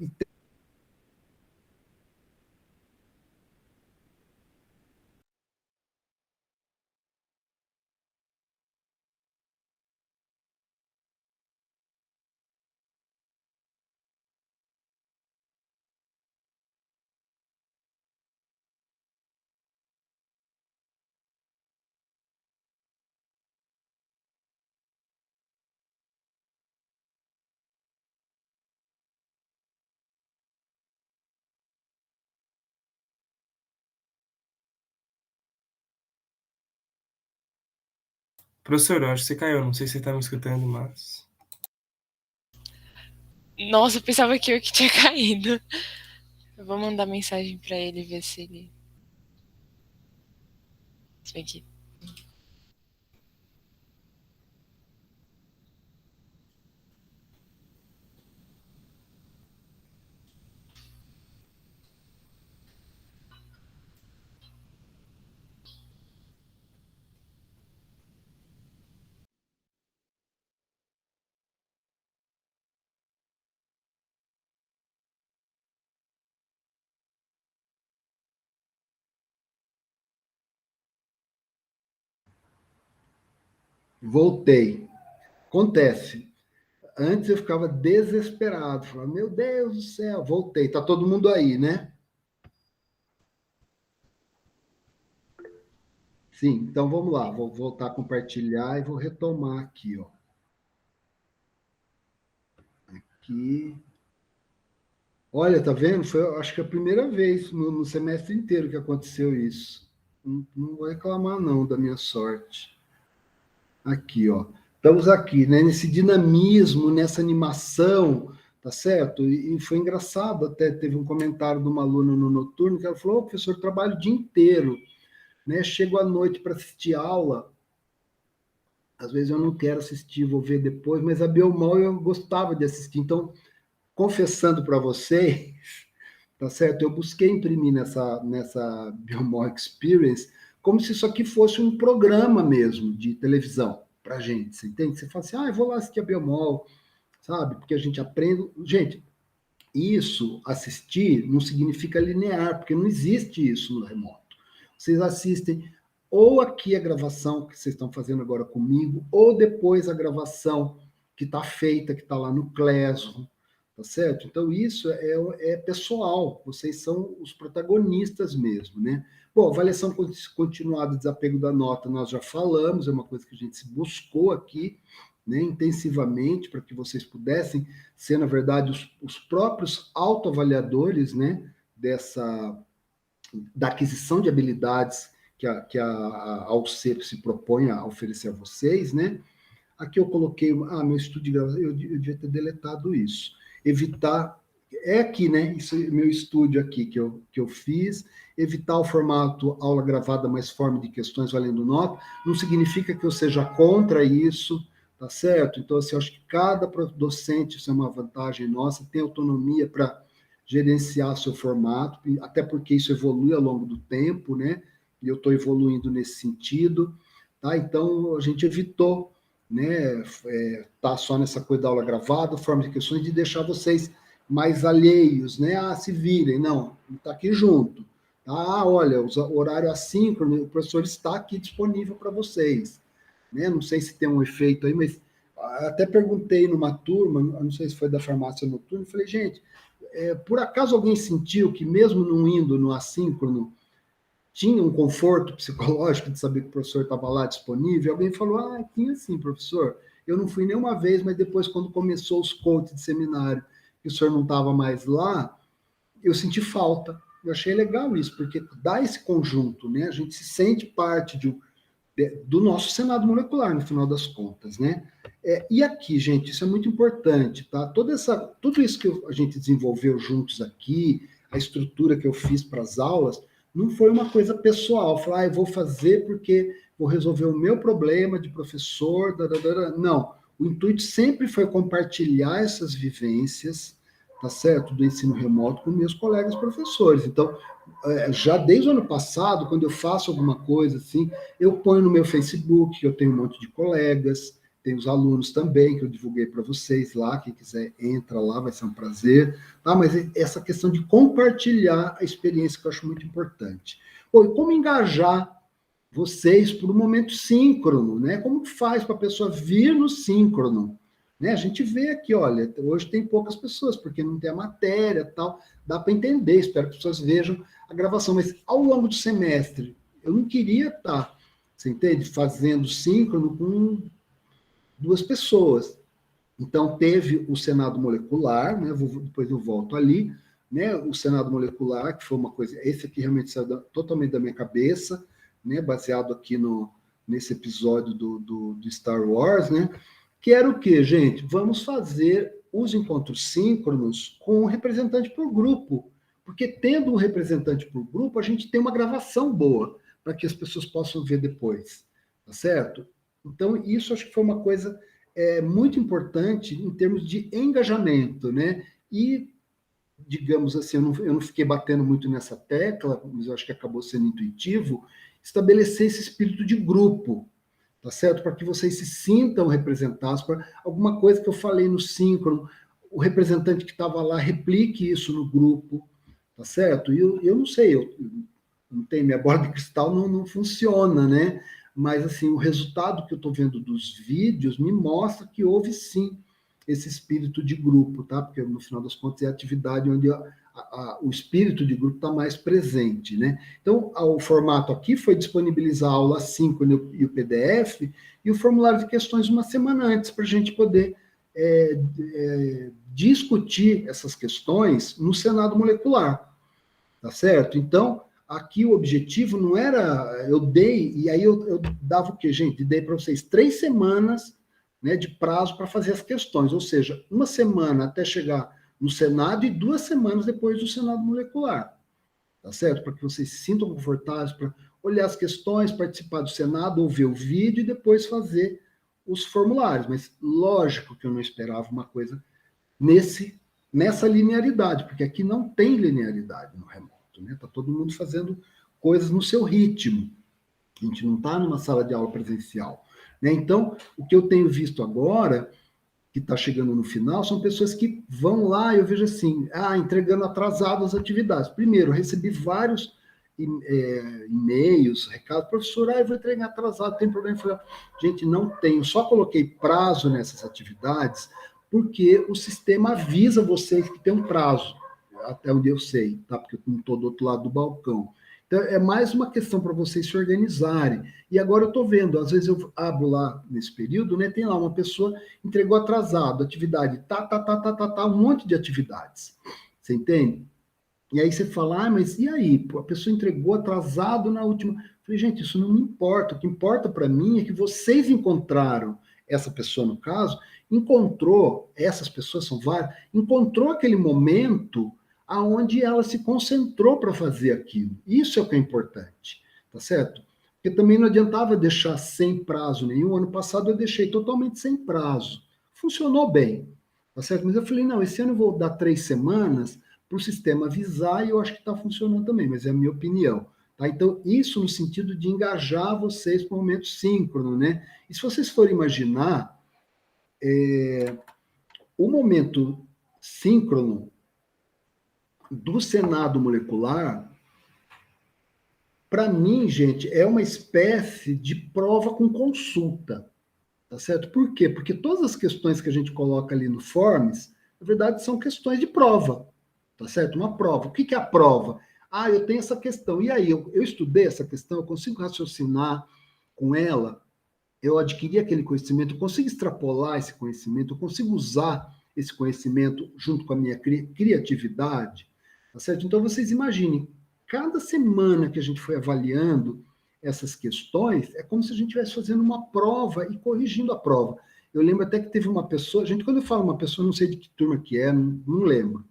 Speaker 2: Professor, eu acho que você caiu, não sei se você tá me escutando, mas...
Speaker 7: Nossa, eu pensava que eu que tinha caído. Eu vou mandar mensagem pra ele ver se ele. Se bem que.
Speaker 1: Voltei. Acontece. Antes eu ficava desesperado, falava, meu Deus do céu, voltei. Tá todo mundo aí, né? Sim, então vamos lá, vou voltar a compartilhar e vou retomar aqui, ó. Aqui. Olha, tá vendo? Foi, acho que a primeira vez no semestre inteiro que aconteceu isso. Não vou reclamar, não, da minha sorte. Aqui, ó. Estamos aqui, né? Nesse dinamismo, nessa animação, tá certo? E foi engraçado, até teve um comentário de uma aluna no noturno que ela falou: professor, eu trabalho o dia inteiro, né? Chego à noite para assistir aula. Às vezes eu não quero assistir, vou ver depois, mas a Biomol eu gostava de assistir. Então, confessando para vocês, tá certo? Eu busquei imprimir nessa Biomol Experience como se isso aqui fosse um programa mesmo de televisão para gente, você entende? Você fala assim, eu vou lá assistir a Biomol, sabe? Porque a gente aprende... Gente, isso, assistir, não significa linear, porque não existe isso no remoto. Vocês assistem ou aqui a gravação que vocês estão fazendo agora comigo, ou depois a gravação que está feita, que está lá no Classroom, tá certo? Então, isso é pessoal, vocês são os protagonistas mesmo, né? Bom, avaliação continuada, desapego da nota, nós já falamos, é uma coisa que a gente se buscou aqui, né, intensivamente, para que vocês pudessem ser, na verdade, os próprios autoavaliadores, né, da aquisição de habilidades que a Alcep se propõe a oferecer a vocês, né? Aqui eu coloquei, meu estudo de gravação, eu devia ter deletado isso. Evitar, é aqui, né? Isso é meu estúdio aqui que eu fiz. Evitar o formato aula gravada mais forma de questões valendo nota. Não significa que eu seja contra isso, tá certo? Então, assim, eu acho que cada docente, isso é uma vantagem nossa, tem autonomia para gerenciar seu formato, até porque isso evolui ao longo do tempo, né? E eu estou evoluindo nesse sentido, tá? Então, a gente evitou, né, tá só nessa coisa da aula gravada, forma de questões, de deixar vocês mais alheios, né? Se virem, não, tá aqui junto. Tá? Olha, o horário assíncrono, o professor está aqui disponível para vocês, né? Não sei se tem um efeito aí, mas até perguntei numa turma, não sei se foi da farmácia noturna, falei, gente, por acaso alguém sentiu que mesmo não indo no assíncrono, tinha um conforto psicológico de saber que o professor estava lá disponível? Alguém falou, tinha sim, professor. Eu não fui nenhuma vez, mas depois, quando começou os coaches de seminário, e o senhor não estava mais lá, eu senti falta. Eu achei legal isso, porque dá esse conjunto, né? A gente se sente parte do nosso Senado molecular, no final das contas, né? E aqui, gente, isso é muito importante, tá? Tudo isso que a gente desenvolveu juntos aqui, a estrutura que eu fiz para as aulas, não foi uma coisa pessoal, falar, eu vou fazer porque vou resolver o meu problema de professor, não. O intuito sempre foi compartilhar essas vivências, tá certo, do ensino remoto com meus colegas professores. Então, já desde o ano passado, quando eu faço alguma coisa assim, eu ponho no meu Facebook, eu tenho um monte de colegas, tem os alunos também, que eu divulguei para vocês lá, quem quiser entra lá, vai ser um prazer. Tá? Mas essa questão de compartilhar a experiência que eu acho muito importante. Bom, e como engajar vocês por um momento síncrono, né? Como que faz para a pessoa vir no síncrono? Né? A gente vê aqui, olha, hoje tem poucas pessoas, porque não tem a matéria tal, dá para entender, espero que as pessoas vejam a gravação, mas ao longo do semestre, eu não queria estar, você entende, fazendo síncrono com 2 pessoas. Então, teve o Senado molecular, né? Depois eu volto ali, né? O Senado molecular, que foi uma coisa, esse aqui realmente saiu totalmente da minha cabeça, né? Baseado aqui nesse episódio do Star Wars, né? Que era o quê, gente? Vamos fazer os encontros síncronos com um representante por grupo, porque tendo um representante por grupo, a gente tem uma gravação boa para que as pessoas possam ver depois, tá certo? Então, isso acho que foi uma coisa muito importante em termos de engajamento, né? E, digamos assim, eu não fiquei batendo muito nessa tecla, mas eu acho que acabou sendo intuitivo, estabelecer esse espírito de grupo, tá certo? Para que vocês se sintam representados, para alguma coisa que eu falei no síncrono, o representante que estava lá replique isso no grupo, tá certo? E eu não sei, eu não tenho, minha bola de cristal não funciona, né? Mas, assim, o resultado que eu estou vendo dos vídeos me mostra que houve, sim, esse espírito de grupo, tá? Porque, no final das contas, é a atividade onde o espírito de grupo está mais presente, né? Então, o formato aqui foi disponibilizar a aula 5 e o PDF e o formulário de questões uma semana antes, para a gente poder discutir essas questões no Senado Molecular, tá certo? Então, aqui o objetivo não era, eu dei, e aí eu dava o quê, gente? Dei para vocês 3 semanas, né, de prazo para fazer as questões, ou seja, 1 semana até chegar no Senado e 2 semanas depois do Senado Molecular, tá certo? Para que vocês se sintam confortáveis para olhar as questões, participar do Senado, ouvir o vídeo e depois fazer os formulários. Mas lógico que eu não esperava uma coisa nessa linearidade, porque aqui não tem linearidade no remoto, né? Tá todo mundo fazendo coisas no seu ritmo. A gente não está numa sala de aula presencial, né? Então, o que eu tenho visto agora, que está chegando no final, são pessoas que vão lá, eu vejo assim, entregando atrasado as atividades. Primeiro, eu recebi vários e-mails, recados, professor, eu vou entregar atrasado, tem problema? Eu falei, gente, não tenho, só coloquei prazo nessas atividades, porque o sistema avisa vocês que tem um prazo, até onde eu sei, tá? Porque eu não estou do outro lado do balcão. Então, é mais uma questão para vocês se organizarem. E agora eu estou vendo, às vezes eu abro lá nesse período, né? Tem lá uma pessoa entregou atrasado, atividade, um monte de atividades. Você entende? E aí você fala, mas e aí? A pessoa entregou atrasado na última. Eu falei, gente, isso não me importa. O que importa para mim é que vocês encontraram, essa pessoa no caso, essas pessoas são várias, encontrou aquele momento aonde ela se concentrou para fazer aquilo. Isso é o que é importante, tá certo? Porque também não adiantava deixar sem prazo nenhum. Ano passado eu deixei totalmente sem prazo. Funcionou bem, tá certo? Mas eu falei, não, esse ano eu vou dar 3 semanas para o sistema avisar e eu acho que está funcionando também, mas é a minha opinião. Tá? Então, isso no sentido de engajar vocês para o momento síncrono, né? E se vocês forem imaginar, o momento síncrono do Senado Molecular, para mim, gente, é uma espécie de prova com consulta, tá certo? Por quê? Porque todas as questões que a gente coloca ali no Forms, na verdade, são questões de prova, tá certo? Uma prova. O que é a prova? Eu tenho essa questão. E aí, eu estudei essa questão, eu consigo raciocinar com ela, eu adquiri aquele conhecimento, eu consigo extrapolar esse conhecimento, eu consigo usar esse conhecimento junto com a minha criatividade, tá certo? Então, vocês imaginem, cada semana que a gente foi avaliando essas questões, é como se a gente estivesse fazendo uma prova e corrigindo a prova. Eu lembro até que teve uma pessoa, gente, quando eu falo uma pessoa, não sei de que turma que é, não lembro.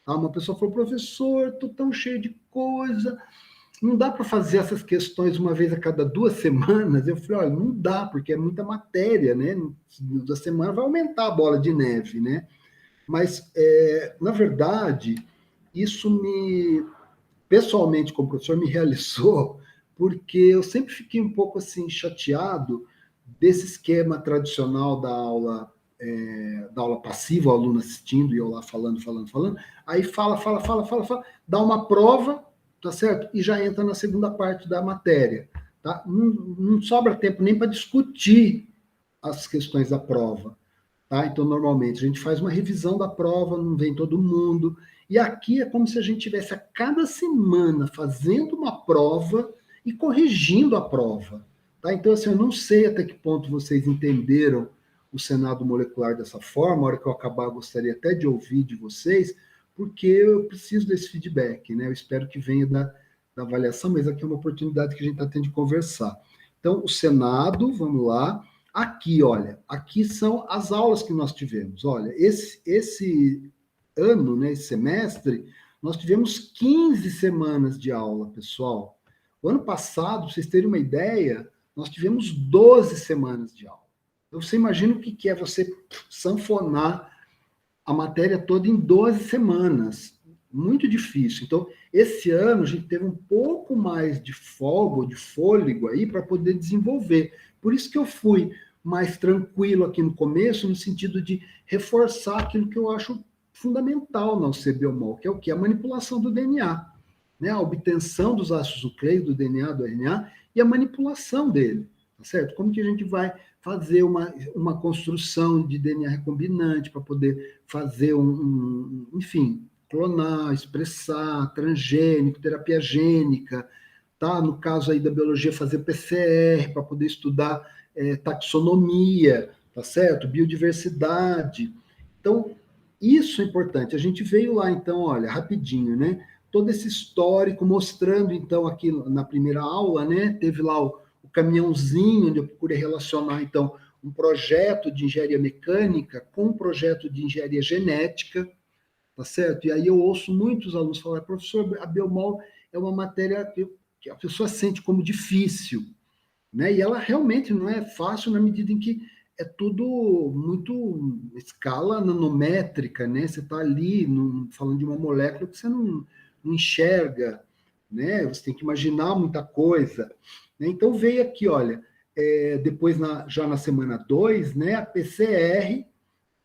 Speaker 1: Uma pessoa falou, professor, estou tão cheio de coisa, não dá para fazer essas questões uma vez a cada 2 semanas? Eu falei, olha, não dá, porque é muita matéria, né? Da semana vai aumentar a bola de neve, né? Mas, na verdade, isso pessoalmente, como professor, me realizou, porque eu sempre fiquei um pouco assim, chateado desse esquema tradicional da aula passiva, o aluno assistindo e eu lá falando, aí fala, dá uma prova, tá certo? E já entra na segunda parte da matéria, tá? Não sobra tempo nem para discutir as questões da prova, tá? Então, normalmente, a gente faz uma revisão da prova, não vem todo mundo, e aqui é como se a gente tivesse a cada semana fazendo uma prova e corrigindo a prova, tá? Então, assim, eu não sei até que ponto vocês entenderam o Senado Molecular dessa forma. A hora que eu acabar, eu gostaria até de ouvir de vocês, porque eu preciso desse feedback, né? Eu espero que venha da avaliação, mas aqui é uma oportunidade que a gente está tendo de conversar. Então, o Senado, vamos lá. Aqui, olha, aqui são as aulas que nós tivemos. Olha, esse ano, né, esse semestre, nós tivemos 15 semanas de aula, pessoal. O ano passado, para vocês terem uma ideia, nós tivemos 12 semanas de aula. Então, você imagina o que é você sanfonar a matéria toda em 12 semanas. Muito difícil. Então, esse ano, a gente teve um pouco mais de folga, de fôlego aí, para poder desenvolver. Por isso que eu fui mais tranquilo aqui no começo, no sentido de reforçar aquilo que eu acho fundamental na UC Biomol, que é o quê? A manipulação do DNA, né? A obtenção dos ácidos nucleicos, do DNA, do RNA, e a manipulação dele, tá certo? Como que a gente vai fazer uma construção de DNA recombinante para poder fazer enfim, clonar, expressar, transgênico, terapia gênica, tá? No caso aí da biologia, fazer PCR para poder estudar taxonomia, tá certo? Biodiversidade. Então, isso é importante. A gente veio lá, então, olha, rapidinho, né? Todo esse histórico, mostrando, então, aqui na primeira aula, né? Teve lá o caminhãozinho, onde eu procurei relacionar, então, um projeto de engenharia mecânica com um projeto de engenharia genética, tá certo? E aí eu ouço muitos alunos falar, professor, a Biomol é uma matéria que a pessoa sente como difícil, né? E ela realmente não é fácil na medida em que é tudo muito escala nanométrica, né? Você está ali falando de uma molécula que você não enxerga, né? Você tem que imaginar muita coisa, né? Então veio aqui, olha, depois já na semana 2, né? A PCR,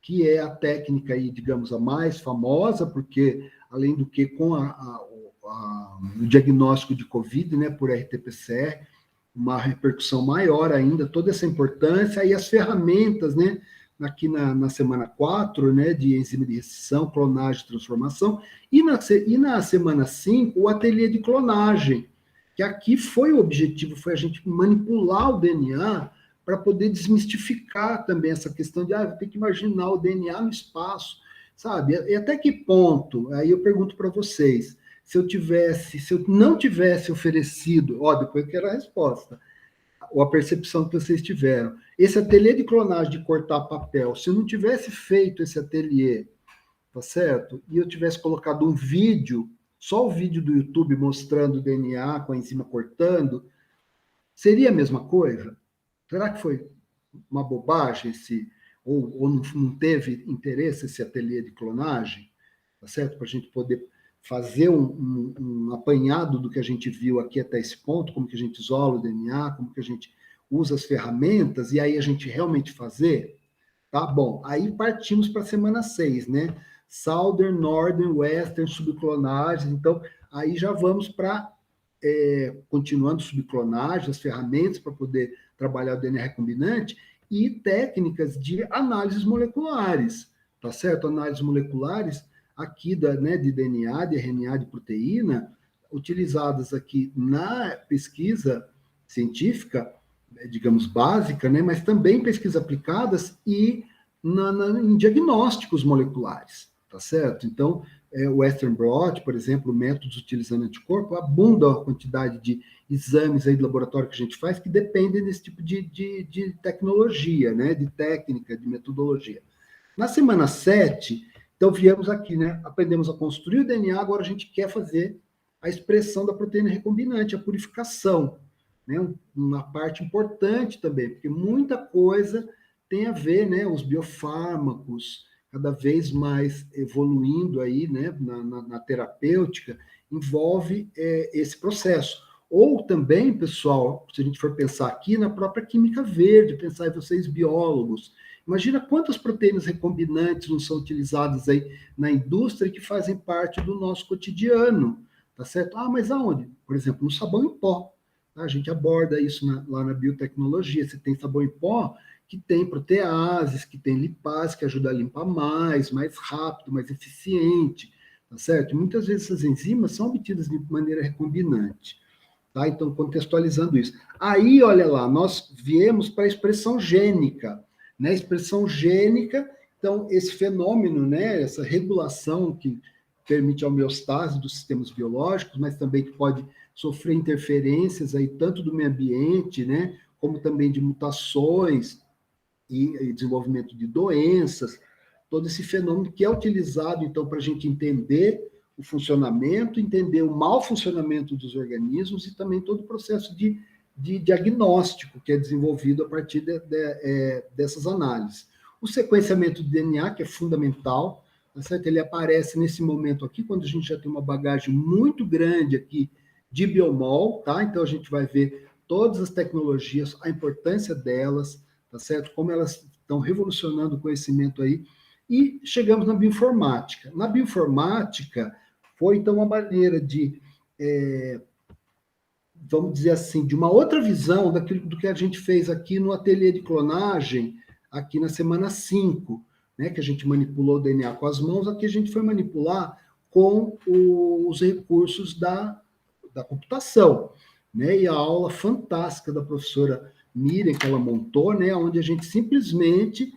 Speaker 1: que é a técnica aí, digamos, a mais famosa, porque, além do que, com o diagnóstico de COVID, né, por RT-PCR, uma repercussão maior ainda, toda essa importância, e as ferramentas, né, aqui na semana 4, né, de enzima de restrição, clonagem e transformação, e na semana 5, o ateliê de clonagem, que aqui foi o objetivo, foi a gente manipular o DNA para poder desmistificar também essa questão de, vou ter que imaginar o DNA no espaço, sabe? E até que ponto, aí eu pergunto para vocês, se eu não tivesse oferecido, depois eu quero a resposta, ou a percepção que vocês tiveram, esse ateliê de clonagem de cortar papel, se eu não tivesse feito esse ateliê, tá certo? E eu tivesse colocado um vídeo, só o vídeo do YouTube mostrando o DNA com a enzima cortando, seria a mesma coisa? Será que foi uma bobagem ou não teve interesse esse ateliê de clonagem, tá certo? Para a gente poder fazer um apanhado do que a gente viu aqui até esse ponto, como que a gente isola o DNA, como que a gente usa as ferramentas, e aí a gente realmente fazer, tá? Bom, aí partimos para a semana 6, né? Southern, Northern, Western, subclonagem, então aí já vamos para, continuando subclonagem, as ferramentas para poder trabalhar o DNA recombinante e técnicas de análises moleculares, tá certo? Análises moleculares aqui de DNA, de RNA, de proteína, utilizadas aqui na pesquisa científica, digamos, básica, né? Mas também pesquisas aplicadas e em diagnósticos moleculares, tá certo? Então, o Western Blot, por exemplo, métodos utilizando anticorpo, abunda a quantidade de exames aí de laboratório que a gente faz que dependem desse tipo de tecnologia, né? De técnica, de metodologia. Na semana 7, então viemos aqui, né? Aprendemos a construir o DNA, agora a gente quer fazer a expressão da proteína recombinante, a purificação, né? Uma parte importante também, porque muita coisa tem a ver, né? Os biofármacos, cada vez mais evoluindo aí, né, na terapêutica, envolve esse processo. Ou também, pessoal, se a gente for pensar aqui na própria química verde, pensar em vocês biólogos, imagina quantas proteínas recombinantes não são utilizadas aí na indústria que fazem parte do nosso cotidiano, tá certo? Mas aonde? Por exemplo, no sabão em pó. Tá? A gente aborda isso lá na biotecnologia. Você tem sabão em pó que tem proteases, que tem lipase, que ajuda a limpar mais rápido, mais eficiente, tá certo? E muitas vezes essas enzimas são obtidas de maneira recombinante, tá? Então, contextualizando isso. Aí, olha lá, nós viemos para a expressão gênica, né? Expressão gênica, então, esse fenômeno, né? Essa regulação que permite a homeostase dos sistemas biológicos, mas também que pode sofrer interferências aí, tanto do meio ambiente, né, como também de mutações e desenvolvimento de doenças, todo esse fenômeno que é utilizado, então, para a gente entender o funcionamento, entender o mau funcionamento dos organismos e também todo o processo de diagnóstico que é desenvolvido a partir dessas análises. O sequenciamento do DNA, que é fundamental, tá certo? Ele aparece nesse momento aqui, quando a gente já tem uma bagagem muito grande aqui de biomol, tá? Então a gente vai ver todas as tecnologias, a importância delas, tá certo? Como elas estão revolucionando o conhecimento aí. E chegamos na bioinformática. Na bioinformática, foi então uma maneira de, vamos dizer assim, de uma outra visão do que a gente fez aqui no ateliê de clonagem, aqui na semana 5, né, que a gente manipulou o DNA com as mãos, aqui a gente foi manipular com os recursos da computação, né, e a aula fantástica da professora Miriam, que ela montou, né, onde a gente simplesmente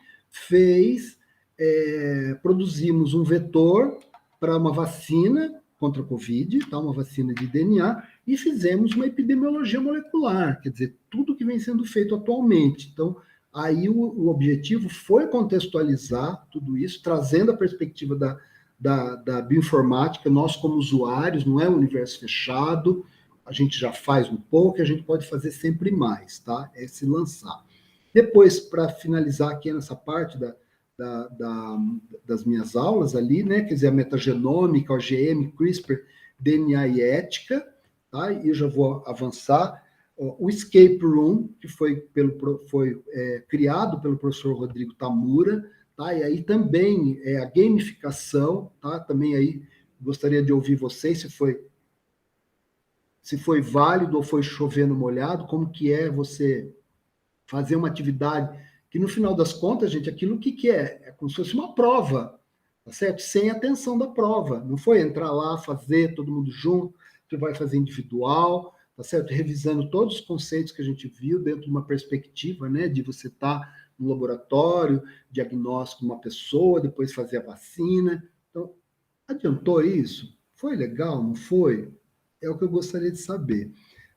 Speaker 1: produzimos um vetor para uma vacina contra a Covid, tá, uma vacina de DNA, e fizemos uma epidemiologia molecular, quer dizer, tudo que vem sendo feito atualmente. Então, aí o objetivo foi contextualizar tudo isso, trazendo a perspectiva da bioinformática, nós como usuários, não é um universo fechado, a gente já faz um pouco, a gente pode fazer sempre mais, tá? É se lançar. Depois, para finalizar aqui nessa parte das minhas aulas ali, né? Quer dizer, a metagenômica, OGM, CRISPR, DNA e ética, tá? E eu já vou avançar. O Escape Room, que foi criado pelo professor Rodrigo Tamura, tá? E aí também a gamificação, tá? Também aí gostaria de ouvir vocês se foi válido ou foi chovendo molhado, como que é você fazer uma atividade que, no final das contas, gente, aquilo o que é? É como se fosse uma prova, tá certo? Sem a tensão da prova. Não foi entrar lá, fazer todo mundo junto, você vai fazer individual, tá certo? Revisando todos os conceitos que a gente viu dentro de uma perspectiva, né, de você estar no laboratório, diagnóstico de uma pessoa, depois fazer a vacina. Então, adiantou isso? Foi legal, não foi? É o que eu gostaria de saber.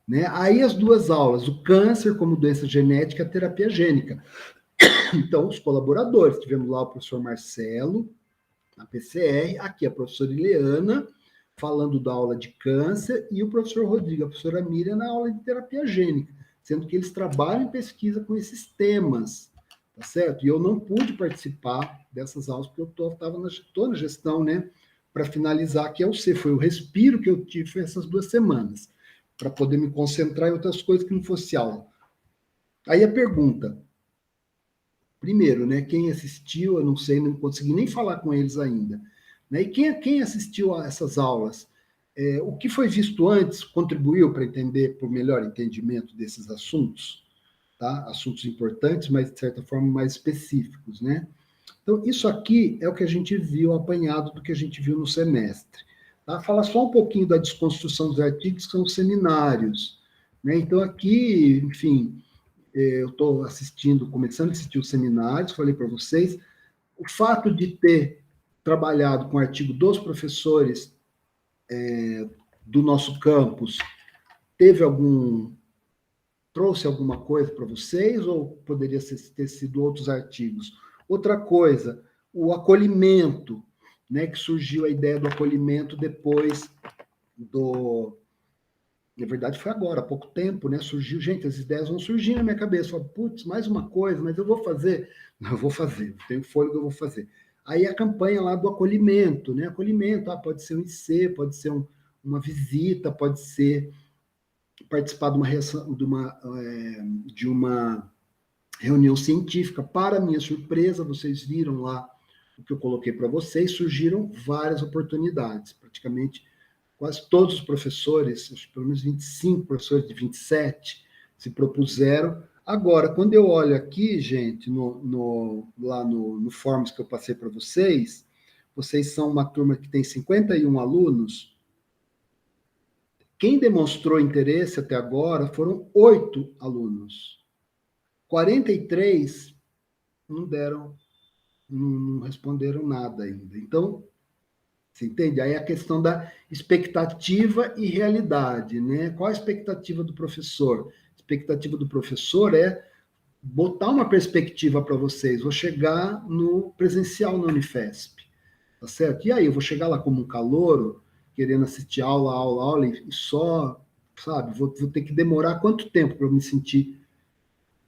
Speaker 1: Né? Aí as duas aulas, o câncer como doença genética e a terapia gênica. Então, os colaboradores, tivemos lá o professor Marcelo, na PCR, aqui a professora Ileana, falando da aula de câncer, e o professor Rodrigo, a professora Miriam, na aula de terapia gênica, sendo que eles trabalham em pesquisa com esses temas, tá certo? E eu não pude participar dessas aulas, porque eu estou na gestão, né? Para finalizar, que é o C, foi o respiro que eu tive essas 2 semanas, para poder me concentrar em outras coisas que não fosse aula. Aí a pergunta, primeiro, né, quem assistiu, eu não sei, não consegui nem falar com eles ainda, né, e quem assistiu a essas aulas, o que foi visto antes contribuiu para entender, por melhor entendimento desses assuntos, tá? Assuntos importantes, mas de certa forma mais específicos, né? Então, isso aqui é o que a gente viu, apanhado do que a gente viu no semestre. Tá? Fala só um pouquinho da desconstrução dos artigos, que são os seminários. Né? Então, aqui, enfim, eu estou começando a assistir os seminários, falei para vocês. O fato de ter trabalhado com o artigo dos professores do nosso campus, trouxe alguma coisa para vocês, ou poderia ter sido outros artigos? Outra coisa, o acolhimento, né, que surgiu a ideia do acolhimento depois na verdade foi agora, há pouco tempo, né, surgiu, gente, as ideias vão surgir na minha cabeça, eu falo, putz, mais uma coisa, mas eu vou fazer. Não, eu vou fazer, tenho fôlego, eu vou fazer. Aí a campanha lá do acolhimento, né, acolhimento, pode ser um IC, pode ser uma visita, pode ser participar de uma reunião científica. Para minha surpresa, vocês viram lá o que eu coloquei para vocês, surgiram várias oportunidades. Praticamente quase todos os professores, pelo menos 25 professores de 27, se propuseram. Agora, quando eu olho aqui, gente, lá no Forms que eu passei para vocês são uma turma que tem 51 alunos. Quem demonstrou interesse até agora foram 8 alunos. 43 não responderam nada ainda. Então, Você entende? Aí a questão da expectativa e realidade, né? Qual a expectativa do professor? A expectativa do professor é botar uma perspectiva para vocês. Vou chegar no presencial na Unifesp, tá certo? E aí, eu vou chegar lá como um calouro, querendo assistir aula, e só, sabe, vou ter que demorar quanto tempo para eu me sentir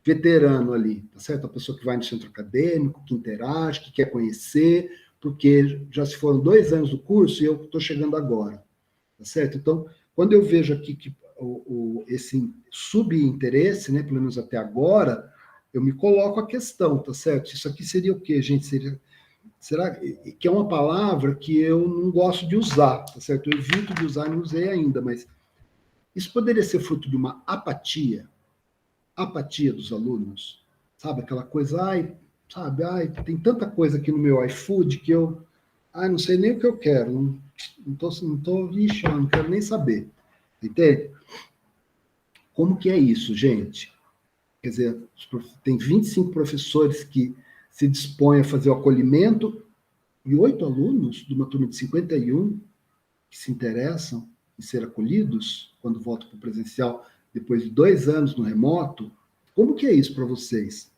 Speaker 1: veterano ali, tá certo? A pessoa que vai no centro acadêmico, que interage, que quer conhecer, porque já se foram 2 anos do curso e eu estou chegando agora, tá certo? Então, quando eu vejo aqui que esse subinteresse, né, pelo menos até agora, eu me coloco a questão, tá certo? Isso aqui seria o quê, gente? Será que é uma palavra que eu não gosto de usar, tá certo? Eu evito de usar, não usei ainda, mas isso poderia ser fruto de uma apatia dos alunos, sabe? Aquela coisa, tem tanta coisa aqui no meu iFood que eu, não sei nem o que eu quero, ixi, não quero nem saber, entende? Como que é isso, gente? Quer dizer, tem 25 professores que se dispõem a fazer o acolhimento e 8 alunos de uma turma de 51 que se interessam em ser acolhidos quando voltam para o presencial depois de 2 anos no remoto. Como que é isso para vocês?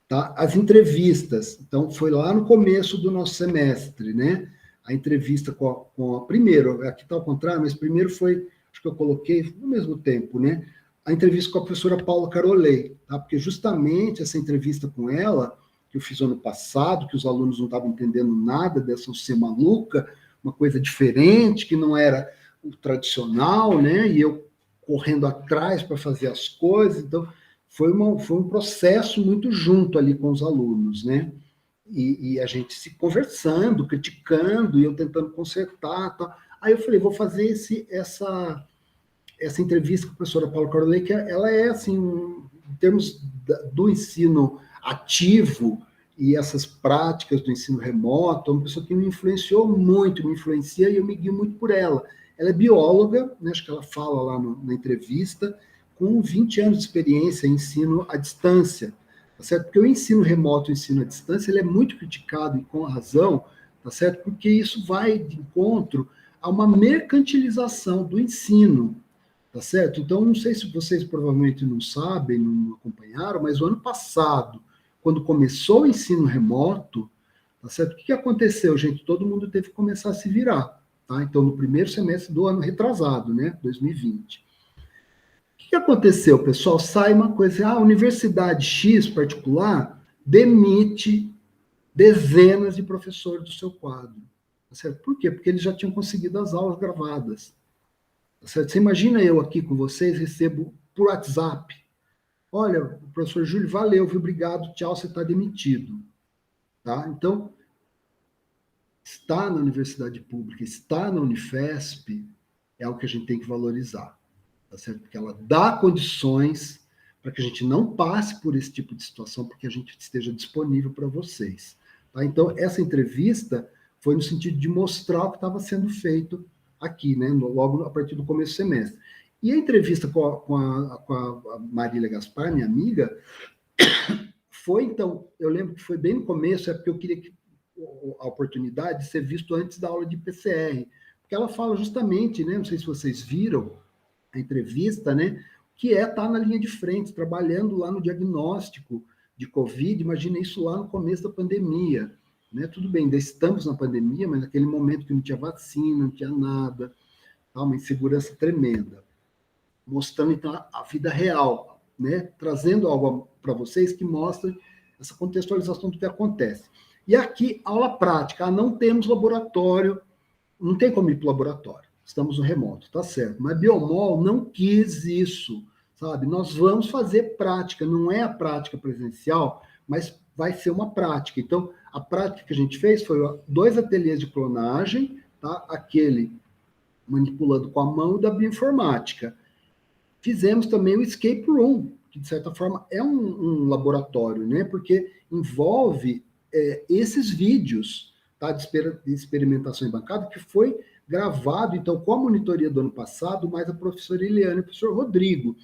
Speaker 1: Tá? As entrevistas. Então, foi lá no começo do nosso semestre, né? A entrevista com a... Primeiro, aqui está ao contrário, mas primeiro foi, acho que eu coloquei no mesmo tempo, né? A entrevista com a professora Paula Carolei, tá? Porque justamente essa entrevista com ela, que eu fiz ano passado, que os alunos não estavam entendendo nada dessa ser maluca, uma coisa diferente, que não era o tradicional, né? E eu correndo atrás para fazer as coisas, então foi um processo muito junto ali com os alunos, né? E a gente se conversando, criticando, e eu tentando consertar, tá? Aí eu falei, vou fazer essa entrevista com a professora Paula Carolei, que ela é, assim, em termos do ensino ativo e essas práticas do ensino remoto, é uma pessoa que me influenciou muito, me influencia e eu me guio muito por ela. Ela é bióloga, né, acho que ela fala lá na entrevista, com 20 anos de experiência em ensino à distância, tá certo? Porque o ensino remoto, o ensino à distância, ele é muito criticado e com razão, tá certo? Porque isso vai de encontro a uma mercantilização do ensino, tá certo? Então, não sei se vocês provavelmente não sabem, não acompanharam, mas o ano passado, quando começou o ensino remoto, tá certo? O que aconteceu, gente? Todo mundo teve que começar a se virar, tá? Então, no primeiro semestre do ano retrasado, né? 2020. O que aconteceu, pessoal? Sai uma coisa, a Universidade X particular demite dezenas de professores do seu quadro, tá certo? Por quê? Porque eles já tinham conseguido as aulas gravadas. Tá certo? Você imagina eu aqui com vocês, recebo por WhatsApp. Olha, o professor Júlio, valeu, viu? Obrigado, tchau, você está demitido. Tá? Então, estar na universidade pública, estar na Unifesp, é o que a gente tem que valorizar. Tá certo? Porque ela dá condições para que a gente não passe por esse tipo de situação, porque a gente esteja disponível para vocês. Tá? Então, essa entrevista foi no sentido de mostrar o que estava sendo feito aqui, né, logo a partir do começo do semestre. E a entrevista com a Marília Gaspar, minha amiga, foi, então, eu lembro que foi bem no começo, é porque eu queria a oportunidade de ser visto antes da aula de PCR, porque ela fala justamente, né, não sei se vocês viram a entrevista, né, que é estar na linha de frente, trabalhando lá no diagnóstico de Covid, imagina isso lá no começo da pandemia, né? Tudo bem, ainda estamos na pandemia, mas naquele momento que não tinha vacina, não tinha nada, tá? Uma insegurança tremenda. Mostrando, então, a vida real, né? Trazendo algo para vocês que mostra essa contextualização do que acontece. E aqui, aula prática. Não temos laboratório, não tem como ir para o laboratório. Estamos no remoto, tá certo. Mas Biomol não quis isso, sabe? Nós vamos fazer prática, não é a prática presencial, mas vai ser uma prática. Então, a prática que a gente fez foi 2 ateliês de clonagem, tá? Aquele manipulando com a mão da bioinformática. Fizemos também o escape room, que de certa forma é um laboratório, né? Porque envolve esses vídeos, tá? De experimentação em bancada, que foi gravado, então, com a monitoria do ano passado, mais a professora Eliane e o professor Rodrigo.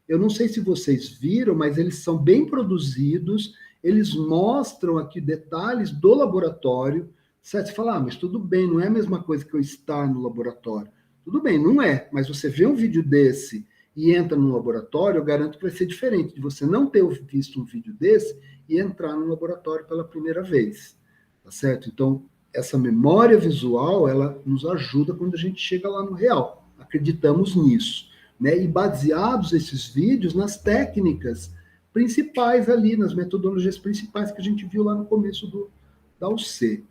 Speaker 1: Eu não sei se vocês viram, mas eles são bem produzidos, eles mostram aqui detalhes do laboratório, Certo? Você fala, mas tudo bem, não é a mesma coisa que eu estar no laboratório. Tudo bem, não é, mas você vê um vídeo desse e entra no laboratório, eu garanto que vai ser diferente de você não ter visto um vídeo desse e entrar no laboratório pela primeira vez. Tá certo? Então, essa memória visual, ela nos ajuda quando a gente chega lá no real. Acreditamos nisso. Né? E baseados esses vídeos nas técnicas principais ali, nas metodologias principais que a gente viu lá no começo da UC.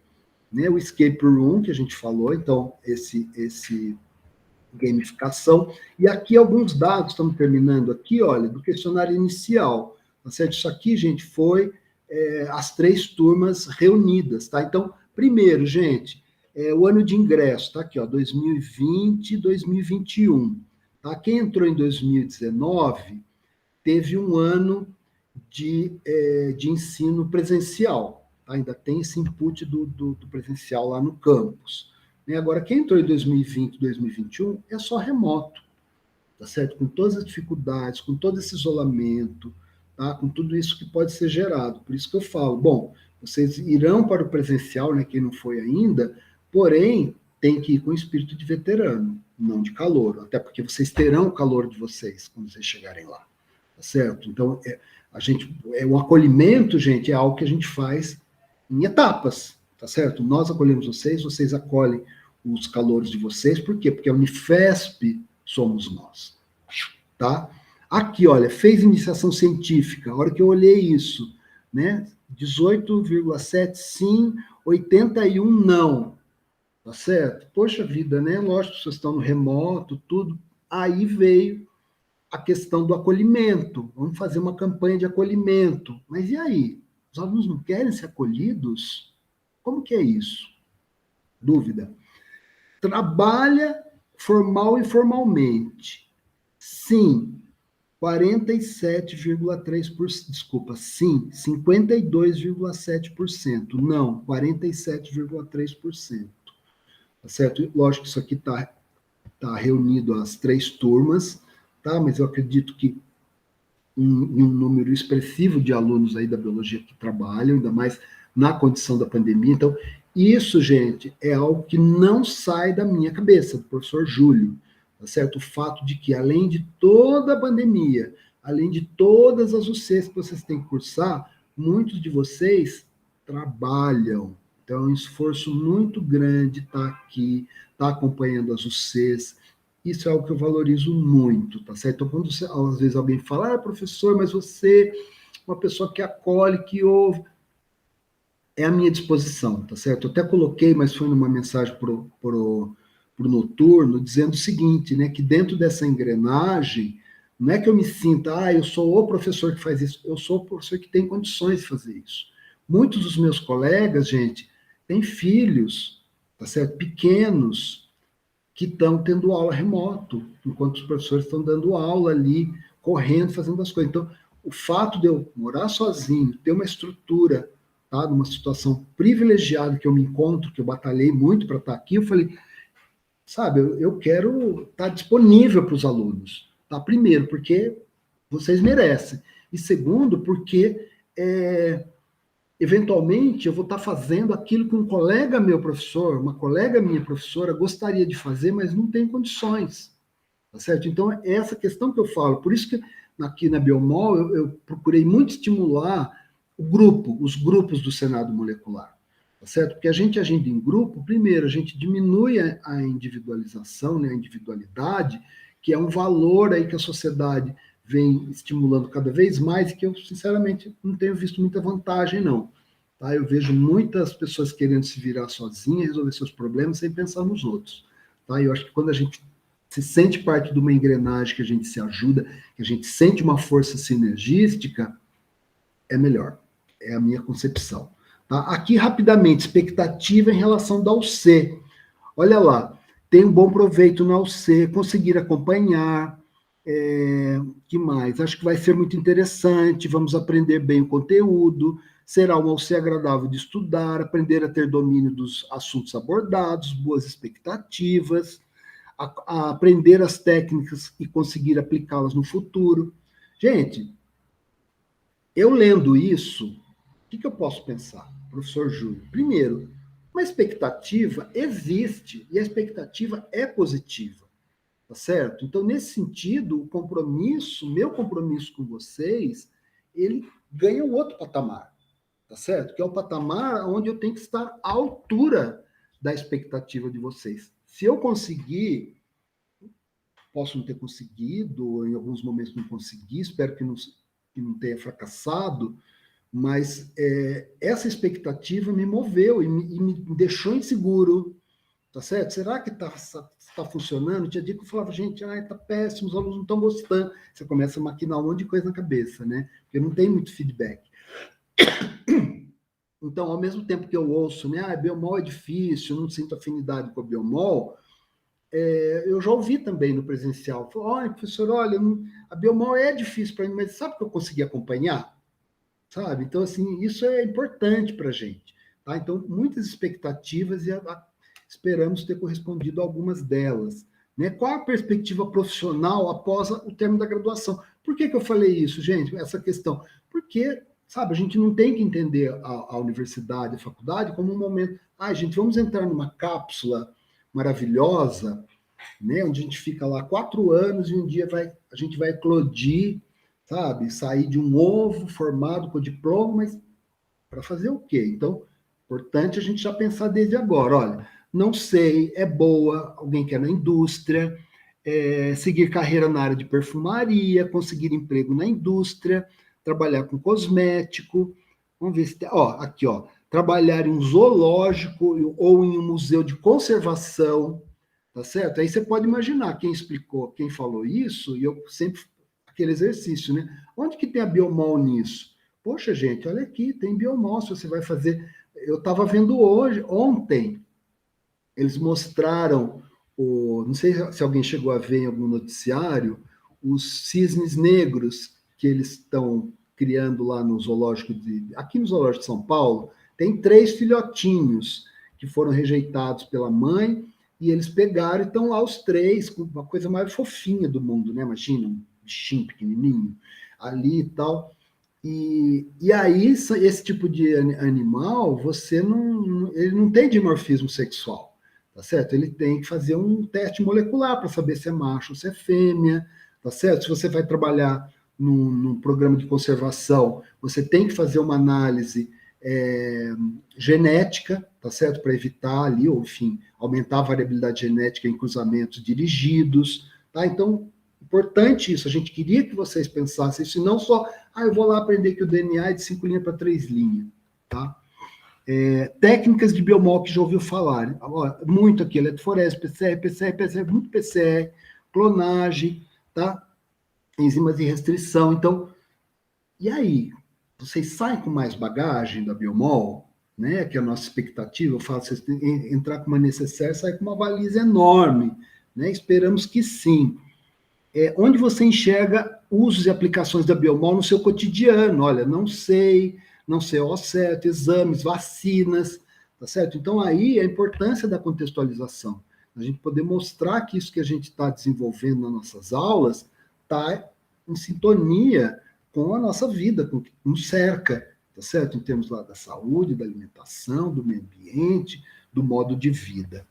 Speaker 1: Né? O escape room, que a gente falou, então, esse gamificação. E aqui alguns dados, estamos terminando aqui, olha, do questionário inicial. Tá certo? Isso aqui, gente, foi as 3 turmas reunidas, tá? Então, primeiro, gente, o ano de ingresso, tá aqui, ó, 2020 e 2021. Tá? Quem entrou em 2019 teve um ano de ensino presencial, tá? Ainda tem esse input do presencial lá no campus. E agora, quem entrou em 2020, 2021, é só remoto, tá certo? Com todas as dificuldades, com todo esse isolamento, tá? Com tudo isso que pode ser gerado. Por isso que eu falo, bom, vocês irão para o presencial, né, quem não foi ainda, porém, tem que ir com espírito de veterano, não de calouro, até porque vocês terão o calor de vocês quando vocês chegarem lá, tá certo? Então, o acolhimento, gente, é algo que a gente faz em etapas, tá certo? Nós acolhemos vocês, vocês acolhem os calouros de vocês, por quê? Porque a Unifesp somos nós, tá? Aqui, olha, fez iniciação científica, a hora que eu olhei isso, né? 18,7 sim, 81 não, tá certo? Poxa vida, né? Lógico que vocês estão no remoto, tudo. Aí veio a questão do acolhimento. Vamos fazer uma campanha de acolhimento. Mas e aí? Os alunos não querem ser acolhidos? Como que é isso? Dúvida. Trabalha formal e informalmente. Sim, 47,3%. Desculpa, sim, 52,7%. Não, 47,3%. Tá certo? Lógico que isso aqui tá reunido as 3 turmas, tá? Mas eu acredito que em um número expressivo de alunos aí da biologia que trabalham, ainda mais na condição da pandemia. Então, isso, gente, é algo que não sai da minha cabeça, do professor Júlio, tá certo? O fato de que, além de toda a pandemia, além de todas as UCs que vocês têm que cursar, muitos de vocês trabalham. Então, é um esforço muito grande estar aqui, estar acompanhando as UCs. Isso é algo que eu valorizo muito, tá certo? Então, quando às vezes alguém fala, professor, mas você, uma pessoa que acolhe, que ouve, é à minha disposição, tá certo? Eu até coloquei, mas foi numa mensagem pro noturno, dizendo o seguinte, né, que dentro dessa engrenagem, não é que eu me sinta, eu sou o professor que faz isso, eu sou o professor que tem condições de fazer isso. Muitos dos meus colegas, gente, têm filhos, tá certo? Pequenos, que estão tendo aula remoto, enquanto os professores estão dando aula ali, correndo, fazendo as coisas. Então, o fato de eu morar sozinho, ter uma estrutura, tá, numa situação privilegiada que eu me encontro, que eu batalhei muito para estar aqui, eu falei, sabe, eu quero estar disponível para os alunos, tá? Primeiro, porque vocês merecem. E segundo, porque eventualmente eu vou estar fazendo aquilo que um colega meu professor, uma colega minha professora gostaria de fazer, mas não tem condições, tá certo? Então, é essa questão que eu falo. Por isso que aqui na Biomol eu procurei muito estimular os grupos do Senado Molecular, tá certo? Porque a gente agindo em grupo, primeiro, a gente diminui a individualização, né, a individualidade, que é um valor aí que a sociedade vem estimulando cada vez mais, e que eu, sinceramente, não tenho visto muita vantagem, não. Tá? Eu vejo muitas pessoas querendo se virar sozinhas, resolver seus problemas, sem pensar nos outros. Tá? Eu acho que quando a gente se sente parte de uma engrenagem, que a gente se ajuda, que a gente sente uma força sinergística, é melhor. É a minha concepção. Tá? Aqui, rapidamente, expectativa em relação da UC. Olha lá, tem um bom proveito na UC, conseguir acompanhar. Que mais? Acho que vai ser muito interessante, vamos aprender bem o conteúdo, será uma UC agradável de estudar, aprender a ter domínio dos assuntos abordados, boas expectativas, a aprender as técnicas e conseguir aplicá-las no futuro. Gente, eu lendo isso, o que eu posso pensar, professor Júlio? Primeiro, uma expectativa existe, e a expectativa é positiva, tá certo? Então, nesse sentido, o compromisso, meu compromisso com vocês, ele ganha um outro patamar, tá certo? Que é o patamar onde eu tenho que estar à altura da expectativa de vocês. Se eu conseguir, posso não ter conseguido, em alguns momentos não consegui, espero que não tenha fracassado, mas essa expectativa me moveu e me deixou inseguro, tá certo? Será que tá funcionando? Tinha dia que eu falava, gente, tá péssimo, os alunos não estão gostando. Você começa a maquinar um monte de coisa na cabeça, né? Porque não tem muito feedback. Então, ao mesmo tempo que eu ouço, né, biomol é difícil, eu não sinto afinidade com a biomol, eu já ouvi também no presencial. Olha, professor, olha, a biomol é difícil para mim, mas sabe que eu consegui acompanhar? Sabe? Então, assim, isso é importante para a gente. Tá? Então, muitas expectativas e esperamos ter correspondido a algumas delas. Né? Qual a perspectiva profissional após o término da graduação? Por que eu falei isso, gente? Essa questão. Porque, sabe, a gente não tem que entender a universidade, a faculdade, como um momento... gente, vamos entrar numa cápsula maravilhosa, né? Onde a gente fica lá 4 anos e um dia a gente vai eclodir, sabe? Sair de um ovo formado com diploma, mas para fazer o quê? Então, importante a gente já pensar desde agora. Olha, não sei, é boa, alguém quer na indústria, seguir carreira na área de perfumaria, conseguir emprego na indústria, trabalhar com cosmético, vamos ver se tem, aqui, trabalhar em um zoológico ou em um museu de conservação, tá certo? Aí você pode imaginar quem explicou, quem falou isso, e eu sempre aquele exercício, né? Onde que tem a biomol nisso? Poxa, gente, olha aqui, tem biomol, se você vai fazer... Eu estava vendo ontem, eles mostraram, não sei se alguém chegou a ver em algum noticiário, os cisnes negros que eles estão criando lá no zoológico aqui no zoológico de São Paulo, tem 3 filhotinhos que foram rejeitados pela mãe, e eles pegaram e estão lá os 3, com uma coisa mais fofinha do mundo, né? Imagina, bichinho pequenininho ali e tal. E aí, esse tipo de animal, ele não tem dimorfismo sexual, tá certo? Ele tem que fazer um teste molecular para saber se é macho ou se é fêmea, tá certo? Se você vai trabalhar num programa de conservação, você tem que fazer uma análise genética, tá certo? Para evitar ali, ou enfim, aumentar a variabilidade genética em cruzamentos dirigidos, tá? Então, importante isso, a gente queria que vocês pensassem isso, e não só, eu vou lá aprender que o DNA é de 5 linhas para 3 linhas, tá? Técnicas de biomol que já ouviu falar, muito aqui, eletroforese, PCR, muito PCR, clonagem, tá? Enzimas de restrição, então, e aí? Vocês saem com mais bagagem da biomol, né? Que é a nossa expectativa, eu falo, vocês entrar com uma necessaire, sair com uma valisa enorme, né? Esperamos que sim. Onde você enxerga usos e aplicações da biomol no seu cotidiano? Olha, não sei ao certo, exames, vacinas, tá certo? Então, aí, a importância da contextualização. A gente poder mostrar que isso que a gente está desenvolvendo nas nossas aulas está em sintonia com a nossa vida, com o que nos cerca, tá certo? Em termos lá da saúde, da alimentação, do meio ambiente, do modo de vida.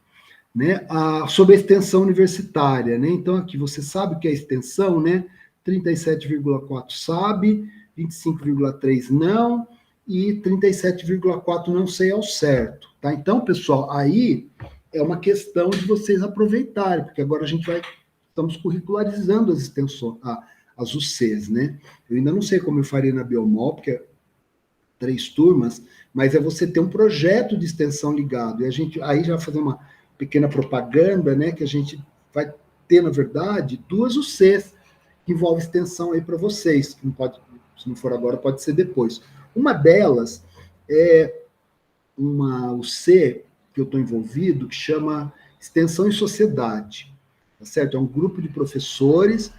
Speaker 1: Né? Sobre a extensão universitária, né? Então, aqui você sabe o que é extensão, né? 37,4 sabe, 25,3 não, e 37,4 não sei ao certo, tá? Então, pessoal, aí é uma questão de vocês aproveitarem, porque agora estamos curricularizando as extensões, as UCs, né? Eu ainda não sei como eu faria na biomol, porque é 3 turmas, mas é você ter um projeto de extensão ligado, e a gente aí já vai fazer uma pequena propaganda, né, que a gente vai ter, na verdade, 2 UCs que envolvem extensão aí para vocês, que não pode, se não for agora, pode ser depois. Uma delas é uma UC que eu estou envolvido, que chama Extensão em Sociedade, tá certo? É um grupo de professores,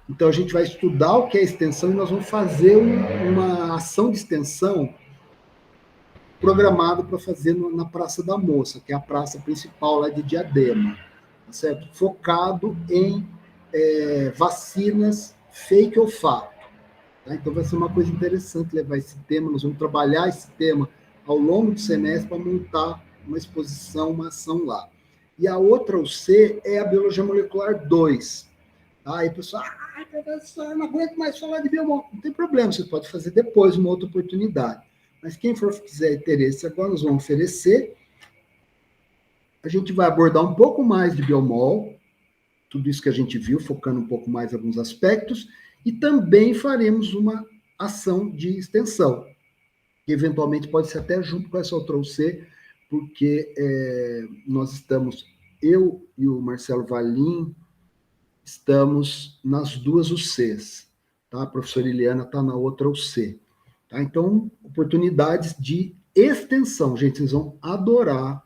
Speaker 1: então a gente vai estudar o que é extensão e nós vamos fazer uma ação de extensão programado para fazer na Praça da Moça, que é a praça principal lá de Diadema, tá certo? Focado em vacinas fake ou fato. Tá? Então vai ser uma coisa interessante levar esse tema, nós vamos trabalhar esse tema ao longo do semestre para montar uma exposição, uma ação lá. E a outra UC é a Biologia Molecular 2. Tá? Aí o pessoal, professor, não aguento mais falar de biomol. Não tem problema, você pode fazer depois, uma outra oportunidade. Mas quem for quiser interesse, agora nós vamos oferecer. A gente vai abordar um pouco mais de biomol, tudo isso que a gente viu, focando um pouco mais em alguns aspectos, e também faremos uma ação de extensão, que eventualmente pode ser até junto com essa outra UC, porque nós estamos, eu e o Marcelo Valim, estamos nas duas UCs, tá? A professora Eliana está na outra UC. Tá? Então, oportunidades de extensão. Gente, vocês vão adorar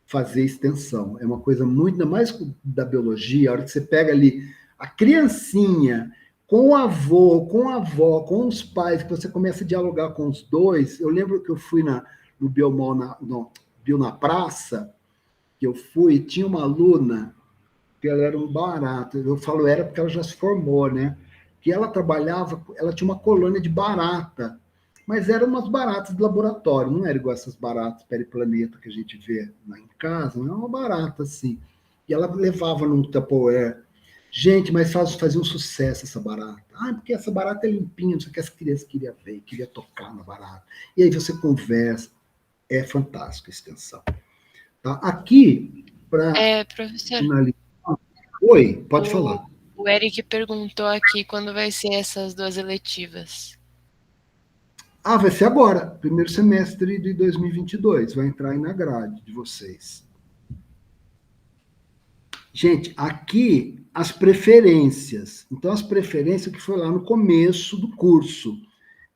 Speaker 1: fazer extensão. É uma coisa muito, ainda mais da biologia, a hora que você pega ali a criancinha com o avô, com a avó, com os pais, que você começa a dialogar com os dois. Eu lembro que eu fui no Biomol, Bio na Praça, que eu fui, tinha uma aluna que ela era um barato. Eu falo era porque ela já se formou, né? Que ela trabalhava, ela tinha uma colônia de barata, mas eram umas baratas de laboratório, não era igual essas baratas periplaneta que a gente vê lá em casa, não é uma barata assim. E ela levava num Tupperware. Gente, mas fazia um sucesso essa barata. Ah, porque essa barata é limpinha, não sei o que as crianças queriam ver, queriam tocar na barata. E aí você conversa, é fantástico a extensão. Tá? Aqui, para
Speaker 7: professor,
Speaker 1: finalizar. Oi, pode falar.
Speaker 7: O Eric perguntou aqui quando vai ser essas 2 eletivas.
Speaker 1: Vai ser agora, primeiro semestre de 2022, vai entrar aí na grade de vocês. Gente, aqui as preferências. Então, as preferências que foi lá no começo do curso.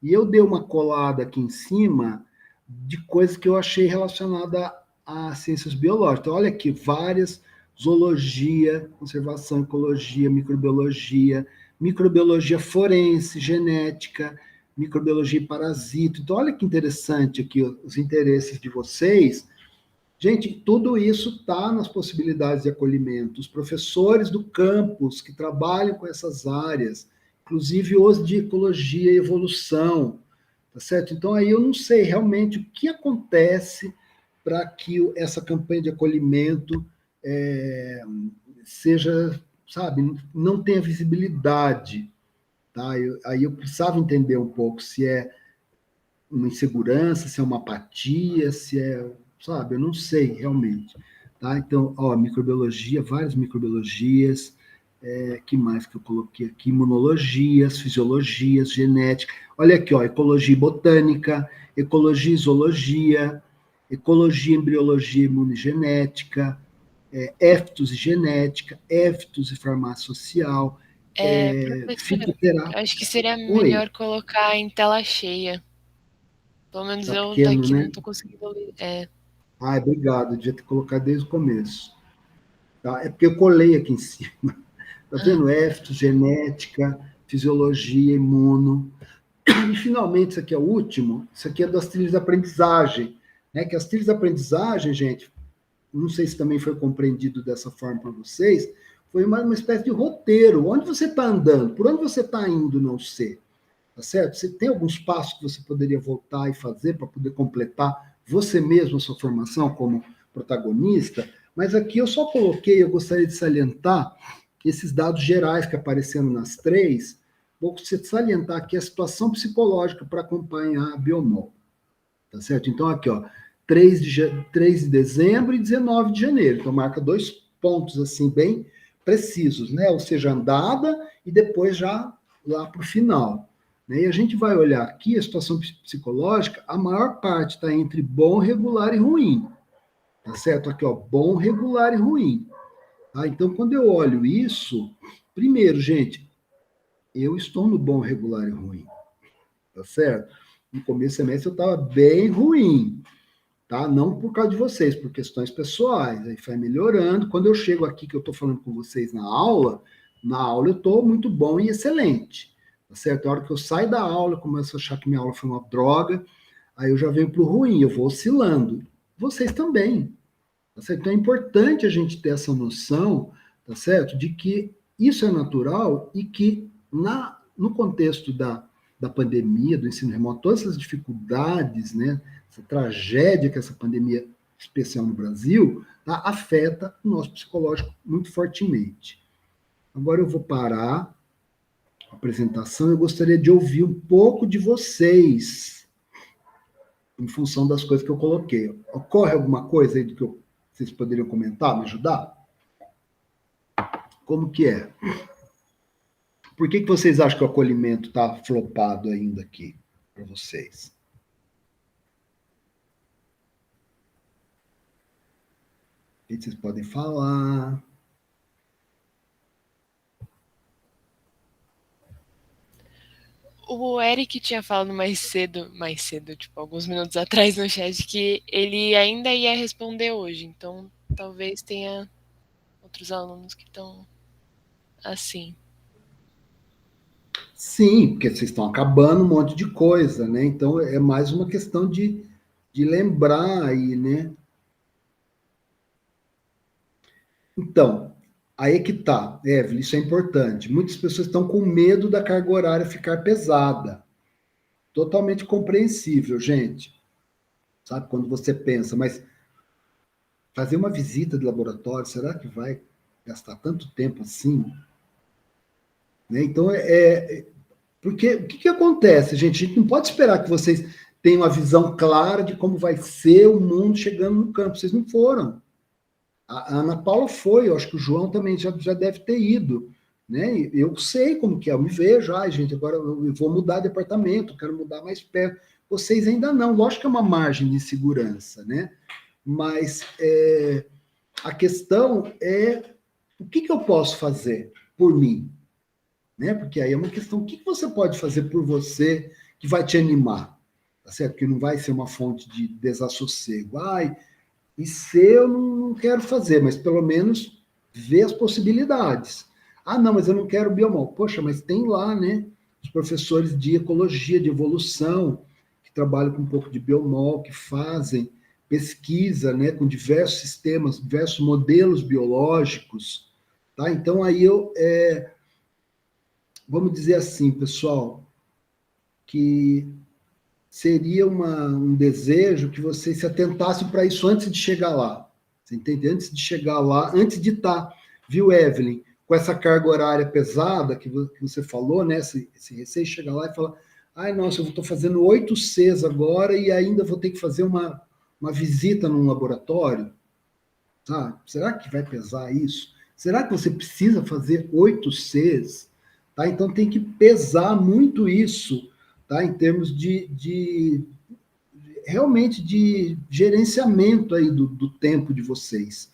Speaker 1: E eu dei uma colada aqui em cima de coisas que eu achei relacionada a ciências biológicas. Então, olha aqui, várias: zoologia, conservação, ecologia, microbiologia forense, genética, microbiologia e parasito. Então, olha que interessante aqui os interesses de vocês. Gente, tudo isso está nas possibilidades de acolhimento. Os professores do campus que trabalham com essas áreas, inclusive os de ecologia e evolução, tá certo? Então, aí eu não sei realmente o que acontece para que essa campanha de acolhimento seja, sabe, não tenha visibilidade. Tá? Aí eu precisava entender um pouco se é uma insegurança, se é uma apatia, se é, sabe, eu não sei realmente. Tá? Então, microbiologia, várias microbiologias, que mais que eu coloquei aqui? Imunologias, fisiologias, genética. Olha aqui, ecologia e botânica, ecologia e zoologia, ecologia, embriologia e imunogenética, éfitos e genética, éfitos e farmácia social,
Speaker 7: professora, acho que seria melhor colocar em tela cheia. Pelo menos eu
Speaker 1: pequeno,
Speaker 7: daqui
Speaker 1: né?
Speaker 7: não estou conseguindo ler.
Speaker 1: Obrigado, eu devia ter colocado desde o começo. Tá? É porque eu colei aqui em cima. Tá vendo? Éfitos, genética, fisiologia, imuno. E, finalmente, isso aqui é o último, isso aqui é das trilhas de aprendizagem. Né? Que as trilhas de aprendizagem, gente, não sei se também foi compreendido dessa forma para vocês, foi uma espécie de roteiro. Onde você está andando? Por onde você está indo, não sei. Tá certo? Você tem alguns passos que você poderia voltar e fazer para poder completar você mesmo a sua formação como protagonista, mas aqui eu só coloquei, eu gostaria de salientar esses dados gerais que apareceram nas 3, vou salientar aqui a situação psicológica para acompanhar a Biomol. Tá certo? Então, aqui, 3 de dezembro e 19 de janeiro. Então, marca 2 pontos, assim, bem precisos, né? Ou seja, andada e depois já lá para o final. Né? E a gente vai olhar aqui a situação psicológica, a maior parte está entre bom, regular e ruim. Tá certo? Aqui, bom, regular e ruim. Tá? Então, quando eu olho isso, primeiro, gente, eu estou no bom, regular e ruim. Tá certo? No começo do semestre eu estava bem ruim. Tá? Não por causa de vocês, por questões pessoais. Aí vai melhorando. Quando eu chego aqui, que eu estou falando com vocês na aula eu estou muito bom e excelente. Tá certo? A hora que eu saio da aula, eu começo a achar que minha aula foi uma droga, aí eu já venho para o ruim, eu vou oscilando. Vocês também. Tá certo? Então é importante a gente ter essa noção, tá certo? De que isso é natural e que no contexto da pandemia, do ensino remoto, todas essas dificuldades, né? Essa tragédia que essa pandemia especial no Brasil, tá? Afeta o nosso psicológico muito fortemente. Agora eu vou parar a apresentação. Eu gostaria de ouvir um pouco de vocês, em função das coisas que eu coloquei. Ocorre alguma coisa aí do que vocês poderiam comentar, me ajudar? Como que é? Por que vocês acham que o acolhimento está flopado ainda aqui para vocês? O que vocês podem falar?
Speaker 7: O Eric tinha falado mais cedo, tipo, alguns minutos atrás no chat, que ele ainda ia responder hoje. Então, talvez tenha outros alunos que estão assim.
Speaker 1: Sim, porque vocês estão acabando um monte de coisa, né? Então, é mais uma questão de lembrar aí, né? Então, aí que tá, Evelyn, isso é importante. Muitas pessoas estão com medo da carga horária ficar pesada. Totalmente compreensível, gente. Sabe, quando você pensa, mas fazer uma visita de laboratório, será que vai gastar tanto tempo assim? Né? Então, porque o que acontece, gente? A gente não pode esperar que vocês tenham uma visão clara de como vai ser o mundo chegando no campo. Vocês não foram. A Ana Paula foi, eu acho que o João também já deve ter ido. Né? Eu sei como que é, eu me vejo, gente, agora eu vou mudar de apartamento, quero mudar mais perto. Vocês ainda não, lógico que é uma margem de segurança, né? Mas a questão é o que eu posso fazer por mim? Né? Porque aí é uma questão, o que você pode fazer por você que vai te animar? Tá certo? Que não vai ser uma fonte de desassossego. E se eu não quero fazer, mas pelo menos ver as possibilidades. Não, mas eu não quero biomol. Poxa, mas tem lá, né? Os professores de ecologia, de evolução, que trabalham com um pouco de biomol, que fazem pesquisa, né? Com diversos sistemas, diversos modelos biológicos. Tá? Então, aí vamos dizer assim, pessoal, que seria um desejo que vocês se atentassem para isso antes de chegar lá. Você entende? Antes de chegar lá, antes de estar, viu, Evelyn, com essa carga horária pesada que você falou, né? Esse receio chegar lá e falar, nossa, eu estou fazendo 8 Cs agora e ainda vou ter que fazer uma visita num laboratório. Tá? Será que vai pesar isso? Será que você precisa fazer 8 Cs? Tá? Então tem que pesar muito isso, tá? Em termos realmente de gerenciamento aí do tempo de vocês.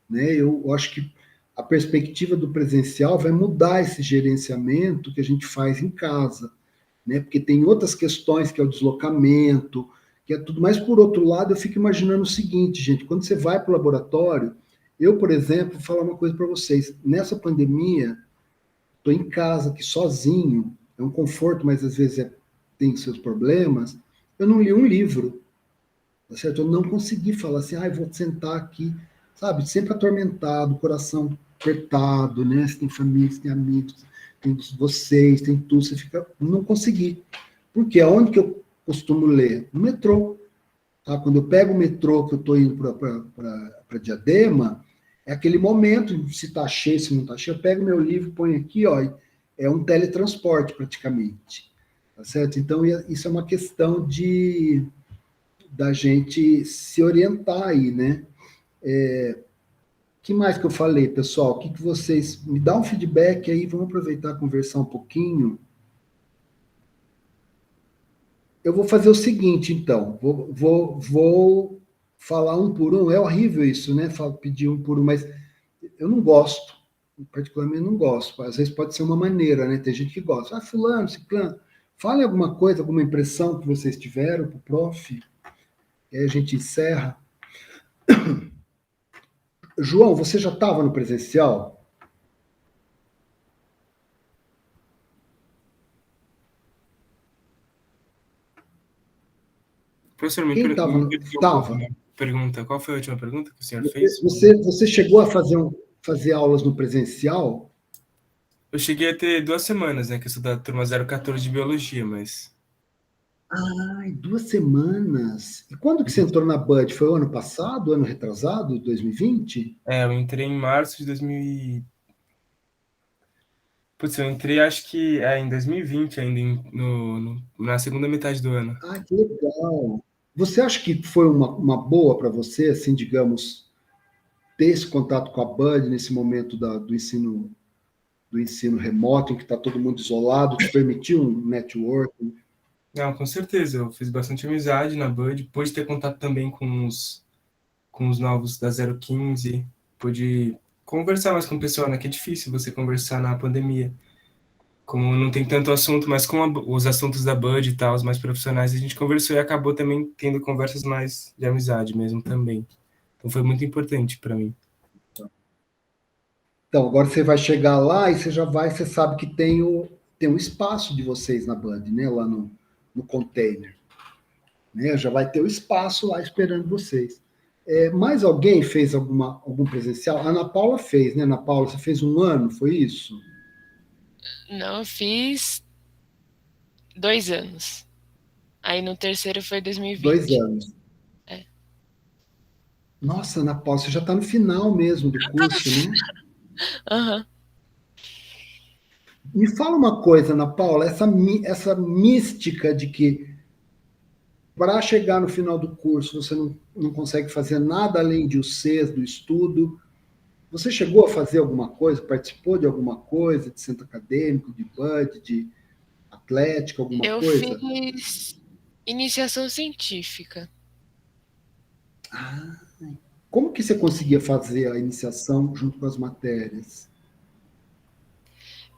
Speaker 1: Né? Eu acho que a perspectiva do presencial vai mudar esse gerenciamento que a gente faz em casa, né? Porque tem outras questões, que é o deslocamento, que é tudo. Mas, por outro lado, eu fico imaginando o seguinte, gente, quando você vai para o laboratório, eu, por exemplo, vou falar uma coisa para vocês. Nessa pandemia, estou em casa aqui sozinho, é um conforto, mas às vezes tem seus problemas. Eu não li um livro, tá certo? Eu não consegui falar assim, vou sentar aqui, sabe? Sempre atormentado, coração apertado, né? Você tem família, você tem amigos, tem vocês, tem tudo, você fica... Não consegui. Por quê? Aonde que eu costumo ler? No metrô. Tá? Quando eu pego o metrô, que eu estou indo para Diadema, é aquele momento, se está cheio, se não está cheio, eu pego meu livro, ponho aqui, é um teletransporte praticamente. Tá certo? Então, isso é uma questão da gente se orientar aí, né? Que mais que eu falei, pessoal? O que vocês... Me dá um feedback aí, vamos aproveitar e conversar um pouquinho. Eu vou fazer o seguinte, então. Vou falar um por um. É horrível isso, né? Pedir um por um, mas eu não gosto. Particularmente não gosto. Às vezes pode ser uma maneira, né? Tem gente que gosta. Fulano, ciclano. Fale alguma coisa, alguma impressão que vocês tiveram para o prof. E aí a gente encerra. João, você já estava no presencial?
Speaker 2: Professor, me pergunta. Qual foi a última pergunta que o senhor fez?
Speaker 1: Você chegou a fazer aulas no presencial?
Speaker 2: Eu cheguei a ter 2 semanas, né? Que eu sou da turma 014 de biologia, mas...
Speaker 1: Ai, 2 semanas. E quando que você entrou na Bud? Foi o ano passado, ano retrasado, 2020?
Speaker 2: Eu entrei em março de 2000. Putz, eu entrei acho que em 2020 ainda, na segunda metade do ano.
Speaker 1: Ah, que legal. Você acha que foi uma boa para você, assim, digamos, ter esse contato com a Bud nesse momento do ensino remoto, em que está todo mundo isolado, te permitiu um networking?
Speaker 2: Não, com certeza, eu fiz bastante amizade na Bud, pude ter contato também com os novos da 015, pude conversar mais com o pessoal, né? Que é difícil você conversar na pandemia. Como não tem tanto assunto, mas com os assuntos da Bud e tal, os mais profissionais, a gente conversou e acabou também tendo conversas mais de amizade mesmo também. Então foi muito importante para mim.
Speaker 1: Então, agora você vai chegar lá e você sabe que tem um espaço de vocês na Band, né? Lá no container. Né? Já vai ter o espaço lá esperando vocês. Mais alguém fez algum presencial? A Ana Paula fez, né? Ana Paula, você fez 1 ano, foi isso?
Speaker 7: Não, eu fiz 2 anos. Aí no terceiro foi
Speaker 1: 2
Speaker 7: 2020.
Speaker 1: anos.
Speaker 7: É.
Speaker 1: Nossa, Ana Paula, você já está no final mesmo do curso, né?
Speaker 7: Aham.
Speaker 1: Me fala uma coisa, Ana Paula, essa mística de que para chegar no final do curso você não consegue fazer nada além de os Cs do estudo. Você chegou a fazer alguma coisa, participou de alguma coisa, de centro acadêmico, de Bud, de atlética, alguma
Speaker 7: Eu
Speaker 1: coisa?
Speaker 7: fiz iniciação científica.
Speaker 1: Ah, como que você conseguia fazer a iniciação junto com as matérias?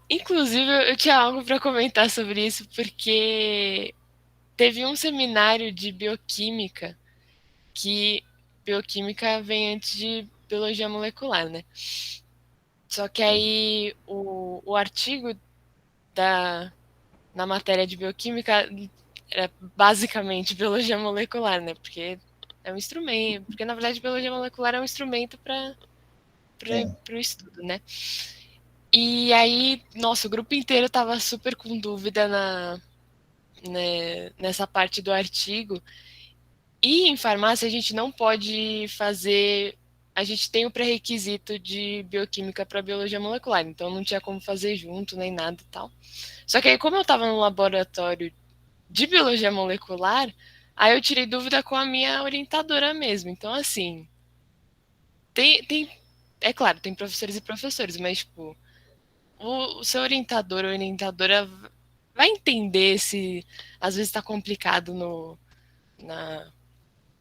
Speaker 7: Inclusive, eu tinha algo para comentar sobre isso, porque teve um seminário de bioquímica, que bioquímica vem antes de biologia molecular, né? Só que aí o artigo na matéria de bioquímica era basicamente biologia molecular, né? Porque é um instrumento, porque na verdade biologia molecular é um instrumento para o estudo, né? E aí, nossa, o grupo inteiro tava super com dúvida nessa parte do artigo. E em farmácia a gente não pode fazer. A gente tem o pré-requisito de bioquímica para biologia molecular, então não tinha como fazer junto nem nada e tal. Só que aí, como eu estava no laboratório de biologia molecular, aí eu tirei dúvida com a minha orientadora mesmo. Então, assim, é claro, tem professores e professores, mas, tipo, o seu orientador ou orientadora vai entender se às vezes está complicado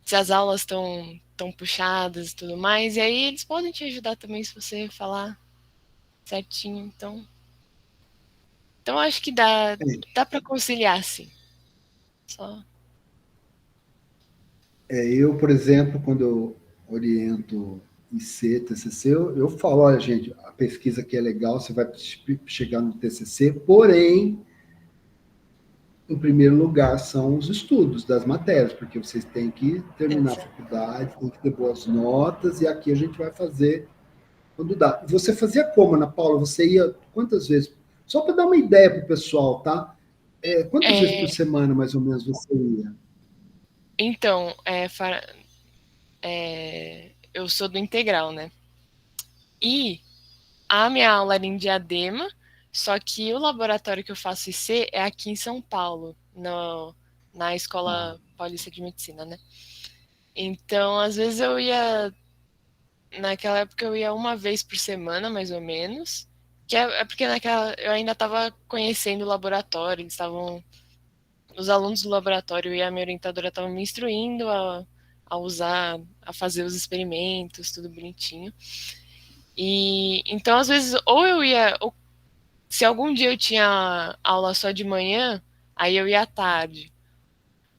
Speaker 7: se as aulas estão tão puxadas e tudo mais, e aí eles podem te ajudar também se você falar certinho. Então acho que dá para conciliar, sim. Só.
Speaker 1: Eu, por exemplo, quando eu oriento IC, TCC, eu falo, olha, gente, a pesquisa aqui é legal, você vai chegar no TCC, porém, em primeiro lugar, são os estudos das matérias, porque vocês têm que terminar a faculdade, têm que ter boas notas, e aqui a gente vai fazer quando dá. Você fazia como, Ana Paula? Você ia quantas vezes? Só para dar uma ideia para o pessoal, tá? Quantas vezes por semana, mais ou menos, você ia?
Speaker 7: Então, eu sou do integral, né? E a minha aula era em Diadema, só que o laboratório que eu faço IC é aqui em São Paulo, na Escola Paulista de Medicina, né? Então, às vezes eu ia. Naquela época eu ia uma vez por semana, mais ou menos. Que é porque eu ainda estava conhecendo o laboratório, eles estavam. Os alunos do laboratório e a minha orientadora estavam me instruindo a usar, a fazer os experimentos, tudo bonitinho. E então, às vezes, ou eu ia. Ou, se algum dia eu tinha aula só de manhã, aí eu ia à tarde.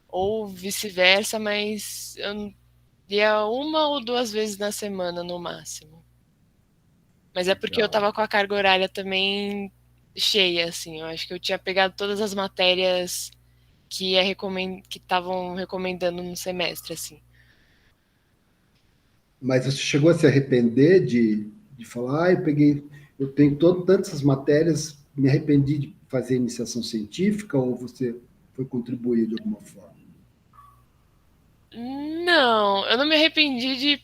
Speaker 7: Ou vice-versa, mas eu ia 1 ou 2 vezes na semana no máximo. Mas é porque eu tava com a carga horária também cheia, assim. Eu acho que eu tinha pegado todas as matérias que estavam recomendando no semestre, assim.
Speaker 1: Mas você chegou a se arrepender de falar, eu tenho tantas matérias, me arrependi de fazer iniciação científica, ou você foi contribuir de alguma forma?
Speaker 7: Não, eu não me arrependi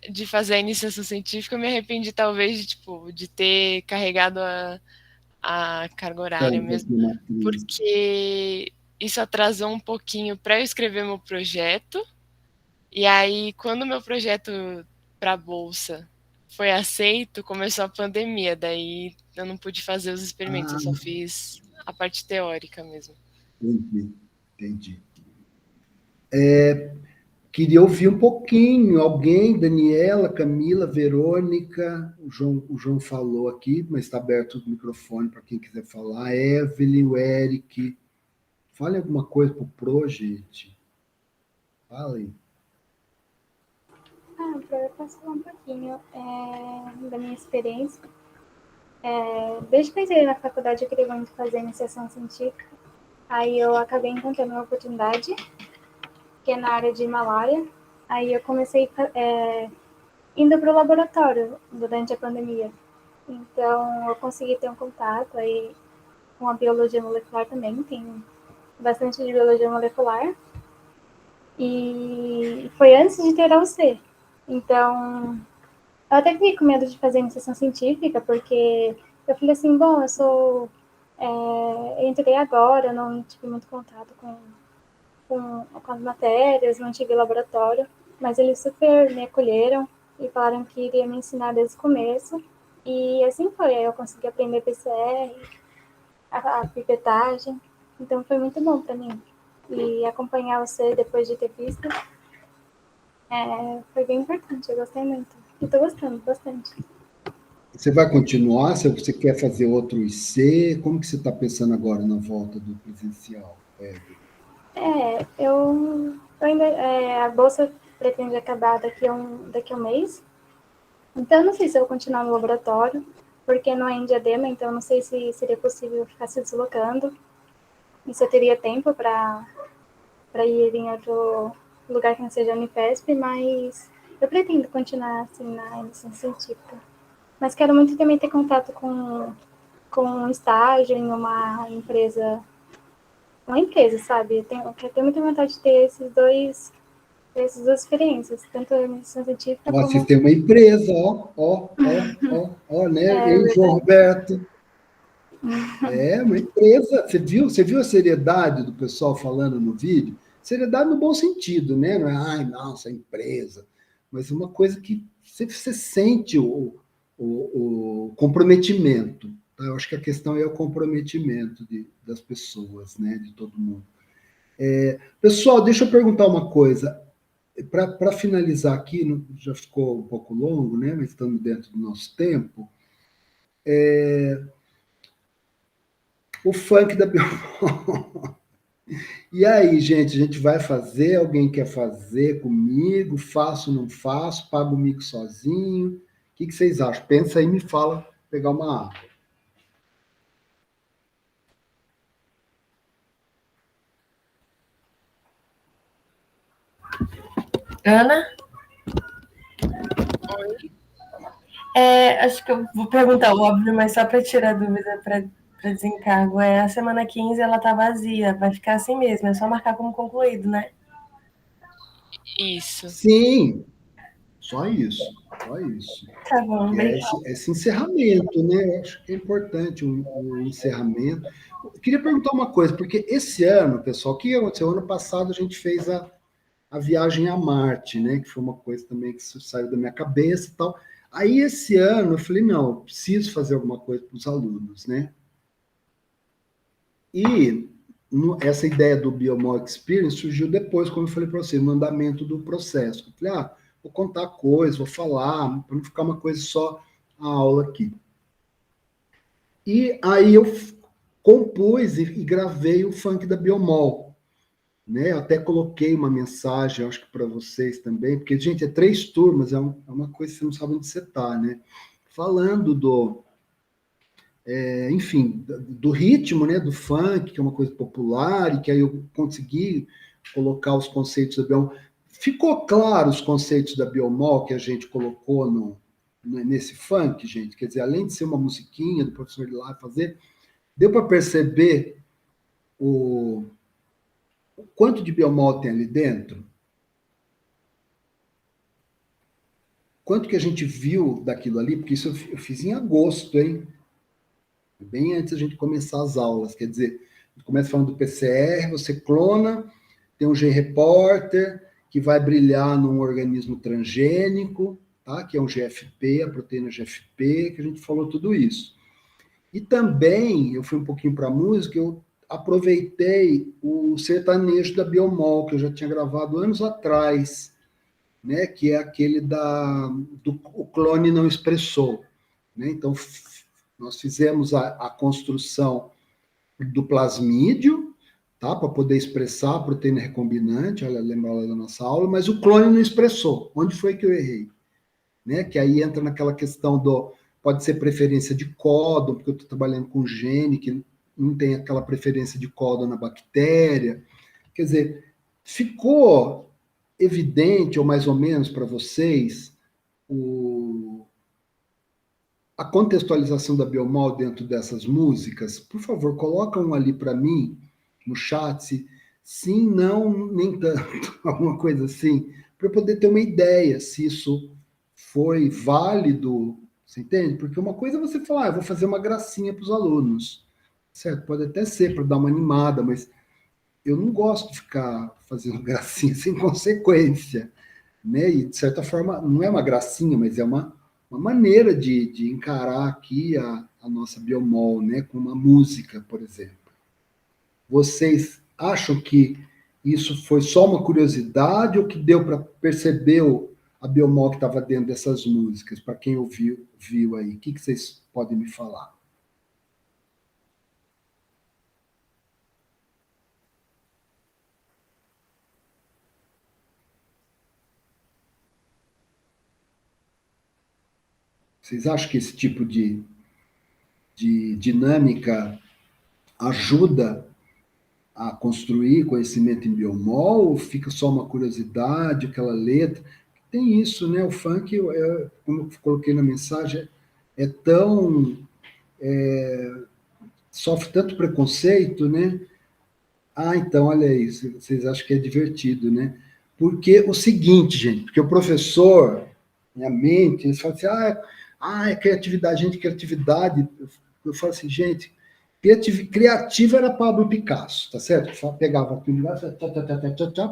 Speaker 7: de fazer a iniciação científica, eu me arrependi talvez de ter carregado a carga horária mesmo, porque isso atrasou um pouquinho para eu escrever meu projeto, e aí quando meu projeto para a bolsa foi aceito, começou a pandemia, daí eu não pude fazer os experimentos, eu só fiz a parte teórica mesmo.
Speaker 1: Entendi. Queria ouvir um pouquinho, alguém, Daniela, Camila, Verônica, o João falou aqui, mas está aberto o microfone para quem quiser falar, Evelyn, o Eric, fale alguma coisa para o gente. Falem.
Speaker 8: Eu posso falar um pouquinho da minha experiência. Desde que eu entrei na faculdade, eu queria muito fazer iniciação científica. Aí eu acabei encontrando uma oportunidade, que é na área de Himalaia. Aí eu comecei indo para o laboratório durante a pandemia. Então, eu consegui ter um contato aí com a biologia molecular também. Tem bastante de biologia molecular. E foi antes de ter a UC. Então, eu até fiquei com medo de fazer iniciação científica, porque eu falei assim, bom, eu entrei agora, não tive muito contato com as matérias, não tive laboratório, mas eles super me acolheram e falaram que iria me ensinar desde o começo, e assim foi, aí eu consegui aprender PCR, a pipetagem, então foi muito bom para mim. E acompanhar você depois de ter visto foi bem importante, eu gostei muito. E estou gostando bastante.
Speaker 1: Você vai continuar? Se você quer fazer outro IC? Como que você está pensando agora na volta do presencial?
Speaker 8: Eu ainda... a bolsa pretende acabar daqui a um mês. Então, eu não sei se eu vou continuar no laboratório, porque não é em Diadema, então eu não sei se seria possível ficar se deslocando. E se eu teria tempo para ir em outro lugar que não seja a Unifesp, mas eu pretendo continuar assim na iniciação científica. Mas quero muito também ter contato com um estágio em uma empresa, sabe? Eu tenho muita vontade de ter essas duas experiências, tanto a iniciação científica como...
Speaker 1: Vocês têm uma empresa, né? E João Roberto? Uma empresa. Você viu a seriedade do pessoal falando no vídeo? Seriedade no bom sentido, né? Não é, ai, nossa, empresa. Mas uma coisa que você sente o comprometimento. Eu acho que a questão é o comprometimento das pessoas, né? De todo mundo. Pessoal, deixa eu perguntar uma coisa. Para finalizar aqui, já ficou um pouco longo, né? Mas estamos dentro do nosso tempo. O funk da Biomol. E aí, gente, a gente vai fazer? Alguém quer fazer comigo? Faço, não faço? Pago o mico sozinho? O que vocês acham? Pensa aí e me fala, pegar uma água.
Speaker 9: Ana?
Speaker 7: Oi?
Speaker 9: Acho que eu vou perguntar o óbvio, mas só para tirar dúvida para desencargo. A semana 15 ela tá vazia, vai ficar assim mesmo, é só marcar como concluído, né?
Speaker 7: Isso.
Speaker 1: Sim, só isso.
Speaker 9: Tá bom,
Speaker 1: Esse encerramento, né? Eu acho que é importante o encerramento. Eu queria perguntar uma coisa, porque esse ano, pessoal, o que aconteceu? Ano passado a gente fez a viagem a Marte, né? Que foi uma coisa também que saiu da minha cabeça e tal. Aí, esse ano, eu falei, não, eu preciso fazer alguma coisa para os alunos, né? E essa ideia do Biomol Experience surgiu depois, como eu falei para você, no andamento do processo. Eu falei, vou contar coisas, vou falar, para não ficar uma coisa só a aula aqui. E aí eu compus e gravei o funk da Biomol. Né? Eu até coloquei uma mensagem, acho que para vocês também, porque, gente, 3 turmas, é uma coisa que você não sabe onde você está, né? Falando enfim, do ritmo, né, do funk, que é uma coisa popular, e que aí eu consegui colocar os conceitos da Biomol. Ficou claro os conceitos da Biomol que a gente colocou nesse funk, gente? Quer dizer, além de ser uma musiquinha do professor ir lá fazer, deu para perceber quanto de biomol tem ali dentro? Quanto que a gente viu daquilo ali? Porque isso eu fiz em agosto, hein? Bem antes da gente começar as aulas. Quer dizer, começa falando do PCR, você clona, tem um G-reporter, que vai brilhar num organismo transgênico, tá? Que é um GFP, a proteína GFP, que a gente falou tudo isso. E também, eu fui um pouquinho para a música, eu aproveitei o sertanejo da Biomol, que eu já tinha gravado anos atrás, né? Que é aquele do o clone não expressou. Né? Então, nós fizemos a construção do plasmídio, tá? Para poder expressar a proteína recombinante, olha, lembra lá da nossa aula, mas o clone não expressou. Onde foi que eu errei? Né? Que aí entra naquela questão pode ser preferência de códon, porque eu estou trabalhando com gene que não tem aquela preferência de códon na bactéria. Quer dizer, ficou evidente, ou mais ou menos para vocês, a contextualização da Biomol dentro dessas músicas? Por favor, coloca um ali para mim, no chat, se sim, não, nem tanto, alguma coisa assim, para eu poder ter uma ideia se isso foi válido, você entende? Porque uma coisa é você falar, eu vou fazer uma gracinha para os alunos, certo? Pode até ser para dar uma animada, mas eu não gosto de ficar fazendo gracinha sem consequência, né? E, de certa forma, não é uma gracinha, mas é uma maneira de encarar aqui a nossa Biomol, né? Com uma música, por exemplo. Vocês acham que isso foi só uma curiosidade ou que deu para perceber a Biomol que estava dentro dessas músicas? Para quem viu aí, o que vocês podem me falar? Vocês acham que esse tipo de dinâmica ajuda a construir conhecimento em biomol, ou fica só uma curiosidade, aquela letra? Tem isso, né? O funk, como eu coloquei na mensagem, sofre tanto preconceito, né? Então, olha isso, vocês acham que é divertido, né? Porque o seguinte, gente, porque o professor, minha mente, eles falam assim, é criatividade, gente, criatividade. Eu falo assim, gente, criativo era Pablo Picasso, tá certo? Só pegava aquilo lá,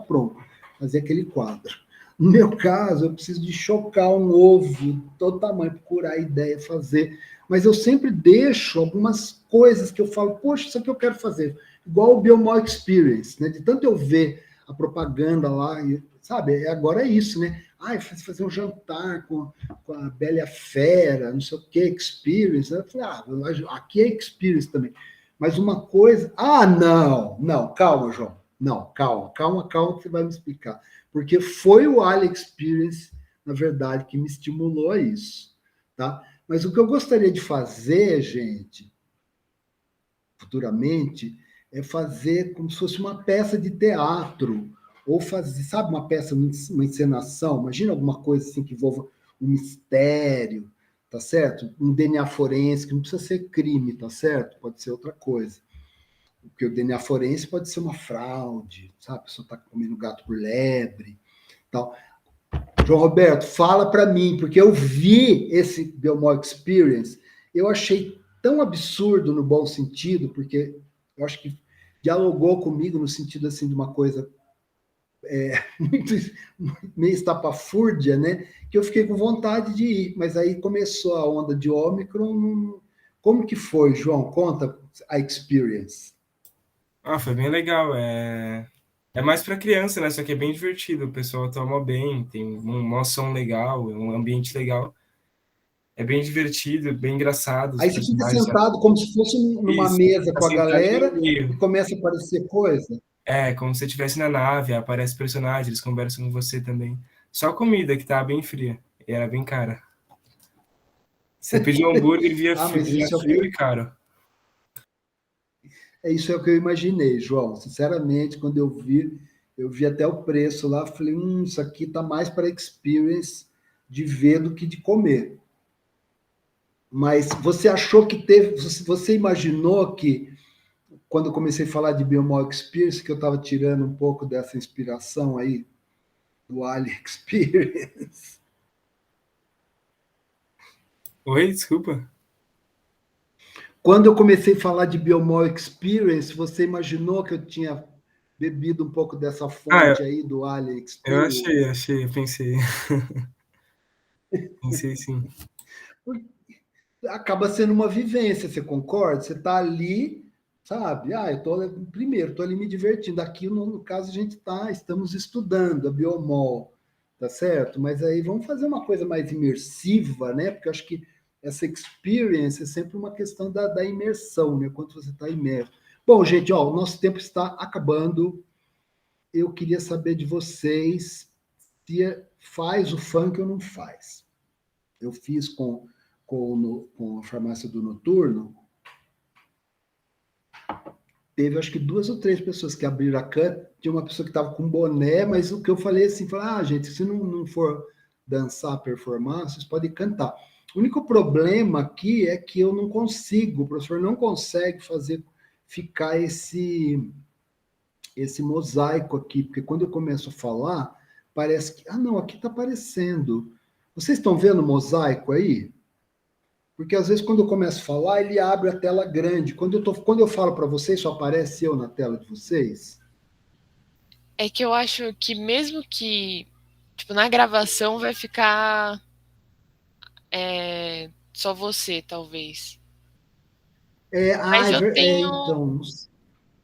Speaker 1: pronto, fazia aquele quadro. No meu caso, eu preciso de chocar um ovo de todo tamanho, procurar ideia, fazer. Mas eu sempre deixo algumas coisas que eu falo, poxa, isso aqui eu quero fazer. Igual o Biomol Experience, né? De tanto eu ver a propaganda lá, sabe? Agora é isso, né? Fazer um jantar com a Bela e a Fera, não sei o que, Experience. Eu falei, aqui é Experience também. Mas uma coisa... não, calma, João. Não, calma, que você vai me explicar. Porque foi o Ali Experience, na verdade, que me estimulou a isso, tá? Mas o que eu gostaria de fazer, gente, futuramente, é fazer como se fosse uma peça de teatro, ou fazer, sabe, uma peça, uma encenação, imagina alguma coisa assim que envolva um mistério, tá certo? Um DNA forense, que não precisa ser crime, tá certo? Pode ser outra coisa. Porque o DNA forense pode ser uma fraude, sabe? A pessoa está comendo gato por lebre, tal. João Roberto, fala para mim, porque eu vi esse Biomol Experience, eu achei tão absurdo no bom sentido, porque eu acho que dialogou comigo no sentido assim de uma coisa muito meio estapafúrdia, né? Que eu fiquei com vontade de ir, mas aí começou a onda de Ômicron. Como que foi, João? Conta a experience.
Speaker 2: Foi bem legal. É mais para criança, né? Só que é bem divertido. O pessoal toma bem, tem um som legal, um ambiente legal. É bem divertido, bem engraçado.
Speaker 1: Aí você fica sentado como se fosse numa mesa com a galera
Speaker 2: e
Speaker 1: começa a aparecer coisa.
Speaker 2: Como se você estivesse na nave, aparece personagens, eles conversam com você também. Só a comida, que tá bem fria. E era bem cara. Você pediu um hambúrguer via frio e caro.
Speaker 1: Isso é o que eu imaginei, João. Sinceramente, quando eu vi até o preço lá, falei, isso aqui tá mais para experience de ver do que de comer. Mas você achou que você imaginou que quando eu comecei a falar de Biomol Experience, que eu estava tirando um pouco dessa inspiração aí do Ali Experience.
Speaker 2: Oi, desculpa.
Speaker 1: Quando eu comecei a falar de Biomol Experience, você imaginou que eu tinha bebido um pouco dessa fonte aí do Ali
Speaker 2: Eu
Speaker 1: Experience?
Speaker 2: eu pensei. Pensei sim.
Speaker 1: Acaba sendo uma vivência, você concorda? Você está ali, sabe? Primeiro, estou ali me divertindo. Aqui, no caso, estamos estudando a Biomol, tá certo? Mas aí vamos fazer uma coisa mais imersiva, né? Porque eu acho que essa experience é sempre uma questão da imersão, né? Quanto você está imerso. Bom, gente, ó, o nosso tempo está acabando. Eu queria saber de vocês se faz o funk ou não faz. Eu fiz com a farmácia do Noturno, teve acho que 2 ou 3 pessoas que abriram a câmera, tinha uma pessoa que estava com boné, mas o que eu falei assim, gente, se não for dançar, performar, vocês podem cantar. O único problema aqui é que eu não consigo, o professor não consegue ficar esse mosaico aqui, porque quando eu começo a falar, parece que, não, aqui está aparecendo. Vocês estão vendo o mosaico aí? Porque às vezes quando eu começo a falar, ele abre a tela grande. Quando eu falo para vocês, só aparece eu na tela de vocês.
Speaker 7: É que eu acho que mesmo que, tipo, na gravação vai ficar só você, talvez. Mas
Speaker 1: Então.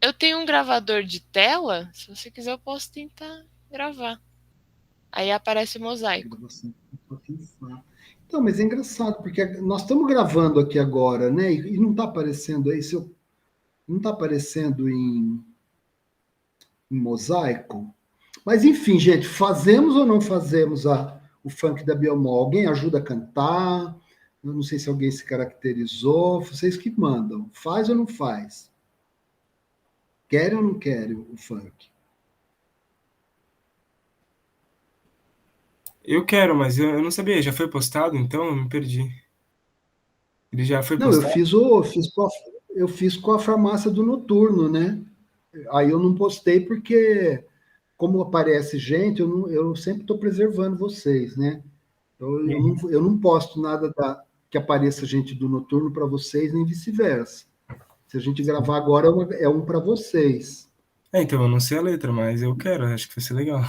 Speaker 7: eu tenho um gravador de tela. Se você quiser, eu posso tentar gravar. Aí aparece o mosaico.
Speaker 1: Então, mas é engraçado, porque nós estamos gravando aqui agora, né? E não está aparecendo aí, não está aparecendo em mosaico. Mas, enfim, gente, fazemos ou não fazemos o funk da Biomol? Alguém ajuda a cantar? Eu não sei se alguém se caracterizou. Vocês que mandam. Faz ou não faz? Querem ou não querem o funk?
Speaker 2: Eu quero, mas eu não sabia. Já foi postado, então eu me perdi. Ele já foi
Speaker 1: Não,
Speaker 2: postado?
Speaker 1: eu fiz com a farmácia do Noturno, né? Aí eu não postei porque, como aparece gente, eu sempre estou preservando vocês, né? Eu não posto nada que apareça gente do Noturno para vocês, nem vice-versa. Se a gente gravar agora, é um para vocês.
Speaker 2: Então, eu não sei a letra, mas eu quero. Acho que vai ser legal.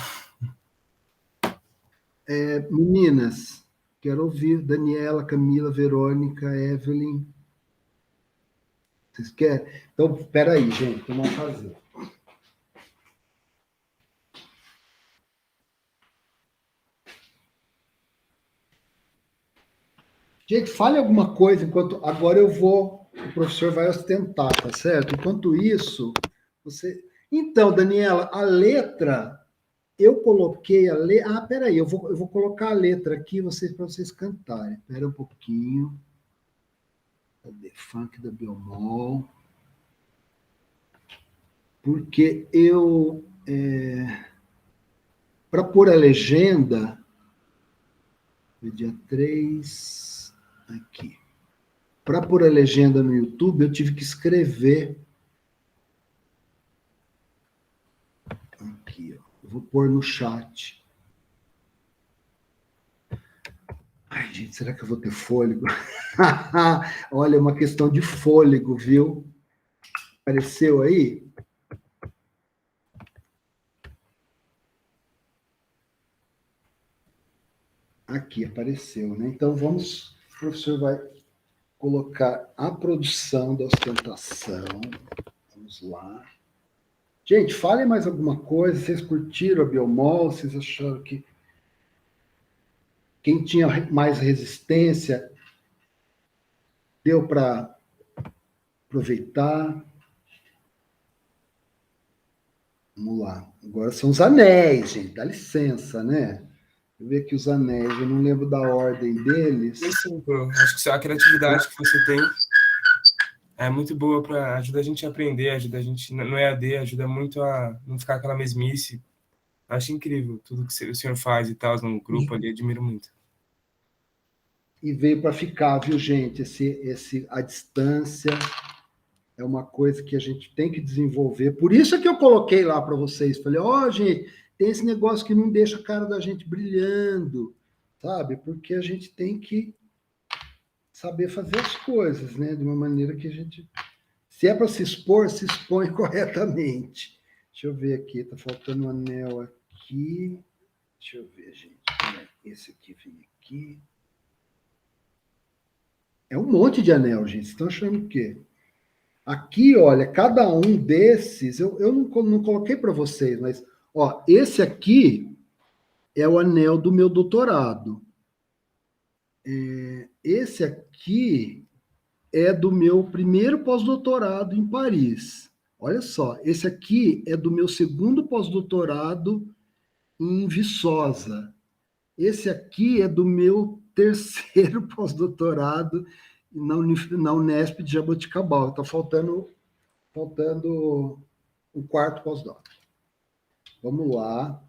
Speaker 1: Meninas, quero ouvir Daniela, Camila, Verônica, Evelyn. Vocês querem? Então, espera aí, gente, vamos fazer. Gente, fale alguma coisa enquanto. Agora o professor vai ostentar, tá certo? Enquanto isso, você. Então, Daniela, a letra, eu coloquei a letra. Peraí, eu vou colocar a letra aqui para vocês cantarem. Espera um pouquinho. Cadê? Funk da Biomol. Porque para pôr a legenda, dia 3, aqui. Para pôr a legenda no YouTube, eu tive que escrever. Aqui, ó. Eu vou pôr no chat. Ai, gente, será que eu vou ter fôlego? Olha, é uma questão de fôlego, viu? Apareceu aí? Aqui apareceu, né? Então o professor vai colocar a produção da ostentação. Vamos lá. Gente, falem mais alguma coisa. Vocês curtiram a Biomol? Vocês acharam que quem tinha mais resistência deu para aproveitar? Vamos lá. Agora são os anéis, gente. Dá licença, né? Eu ver aqui os anéis. Eu não lembro da ordem deles.
Speaker 2: Sim, acho que a criatividade que você tem é muito boa para ajudar a gente a aprender, ajuda a gente no EAD, ajuda muito a não ficar aquela mesmice. Acho incrível tudo que o senhor faz e tal no grupo ali, admiro muito.
Speaker 1: E veio para ficar, viu, gente? A distância é uma coisa que a gente tem que desenvolver. Por isso é que eu coloquei lá para vocês. Falei, gente, tem esse negócio que não deixa a cara da gente brilhando, sabe? Porque a gente tem que saber fazer as coisas, né? De uma maneira que a gente... Se é para se expor, se expõe corretamente. Deixa eu ver aqui, tá faltando um anel aqui. Deixa eu ver, gente. Esse aqui vem aqui. É um monte de anel, gente. Vocês estão achando o quê? Aqui, olha, cada um desses, eu não coloquei para vocês, mas, esse aqui é o anel do meu doutorado. Esse aqui é do meu primeiro pós-doutorado em Paris. Olha só, esse aqui é do meu segundo pós-doutorado em Viçosa. Esse aqui é do meu terceiro pós-doutorado na Unesp de Jaboticabal. Está faltando o quarto pós-doc. Vamos lá.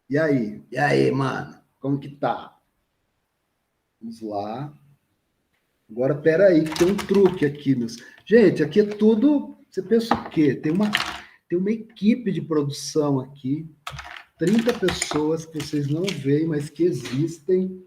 Speaker 1: E aí, mano? Como que tá? Vamos lá. Agora, peraí, que tem um truque aqui. Gente, aqui é tudo... Você pensa o quê? Tem uma equipe de produção aqui. 30 pessoas que vocês não veem, mas que existem.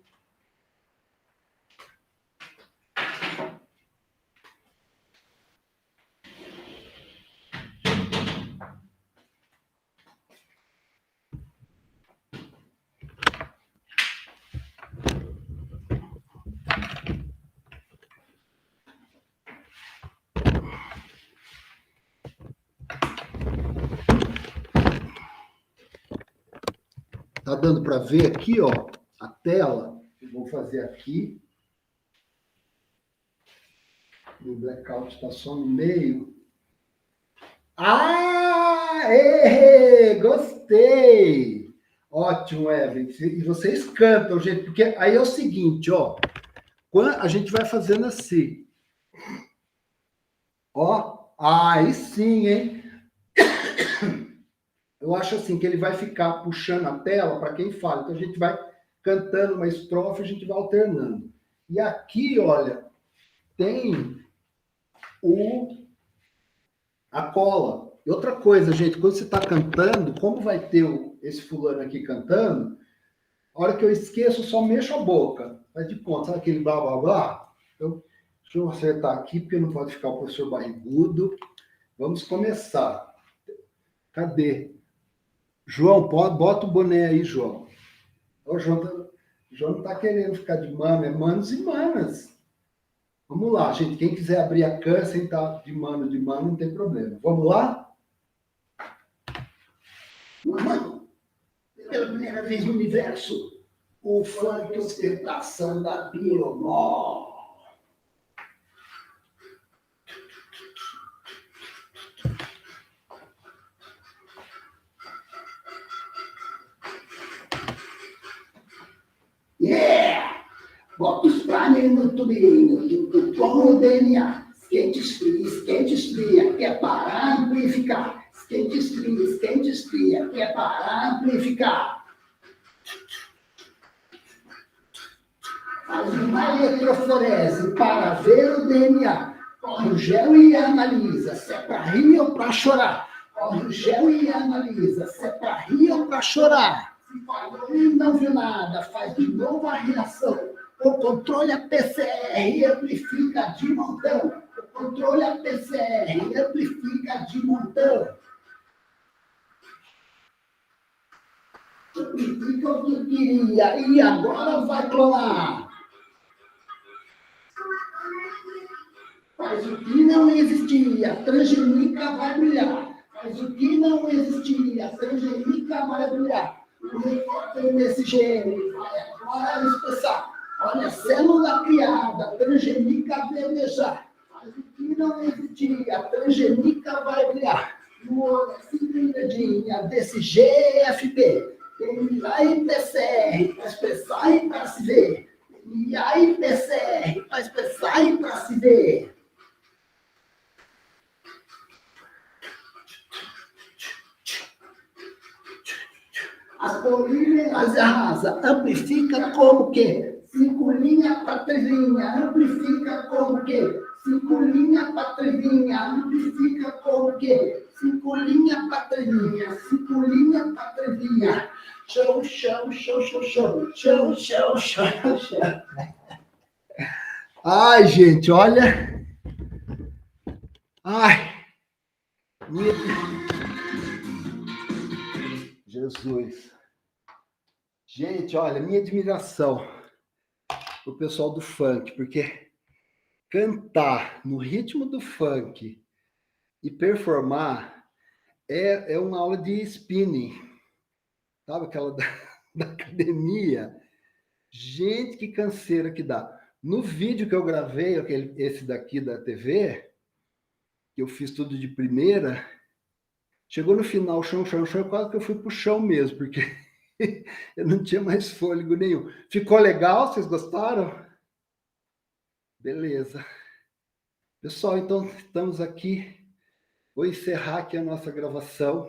Speaker 1: Tá dando para ver aqui, a tela? Eu vou fazer aqui. O blackout está só no meio. Gostei! Ótimo, Evelyn. E vocês cantam, gente, porque aí é o seguinte, quando a gente vai fazendo assim. Aí sim, hein? Eu acho assim que ele vai ficar puxando a tela para quem fala. Então a gente vai cantando uma estrofe, a gente vai alternando. E aqui, olha, tem a cola. E outra coisa, gente, quando você está cantando, como vai ter esse fulano aqui cantando, a hora que eu esqueço, eu só mexo a boca. Faz de conta, sabe aquele blá, blá, blá? Então, deixa eu acertar aqui, porque não pode ficar o professor barrigudo. Vamos começar. Cadê? João, bota o boné aí, João. O João não está querendo ficar de mano, é manos e manas. Vamos lá, gente. Quem quiser abrir a câmera sem estar de mano, não tem problema. Vamos lá? Mano, pela primeira vez no universo, o funk ostentação da Biomó. Yeah! Bota os planos no tubinho, junto com o DNA. Esquente, esfria, quer parar, amplificar. Esquente, esfria, quer parar, amplificar. Faz uma eletroforese para ver o DNA. Corre o gel e analisa se é para rir ou para chorar. Corre o gel e analisa se é para rir ou para chorar. Se falou e não viu nada, faz de novo a reação. O controle a PCR amplifica de montão. O controle a PCR amplifica de montão. Amplifica o que queria e agora vai clonar. Faz o que não existia, transgênica vai brilhar. Faz o que não existia, transgênica vai brilhar. O repórter desse gene vai agora expressar. Olha a célula criada, transgênica verdejar. Faz o que não existia, transgênica vai brilhar. No olho assim brilhadinha desse GFP. DNA e PCR, para expressar e para se ver. DNA e PCR, para expressar e para se ver. A polimerase arrasa, amplifica como que? 5 linhas para 3 linhas, amplifica como que? Cinco linhas pra três linhas, fica com o quê? Cinco linhas pra três linhas, cinco linhas pra três linhas. Chão, chão, chão, chão, chão, chão, chão, chão, chão. Ai, gente, olha. Ai. Jesus. Gente, olha, minha admiração pro pessoal do funk, porque cantar no ritmo do funk e performar é uma aula de spinning, sabe? Aquela da academia. Gente, que canseira que dá. No vídeo que eu gravei, esse daqui da TV, que eu fiz tudo de primeira, chegou no final, chão, chão, chão, quase que eu fui pro chão mesmo, porque eu não tinha mais fôlego nenhum. Ficou legal? Vocês gostaram? Beleza. Pessoal, então estamos aqui. Vou encerrar aqui a nossa gravação.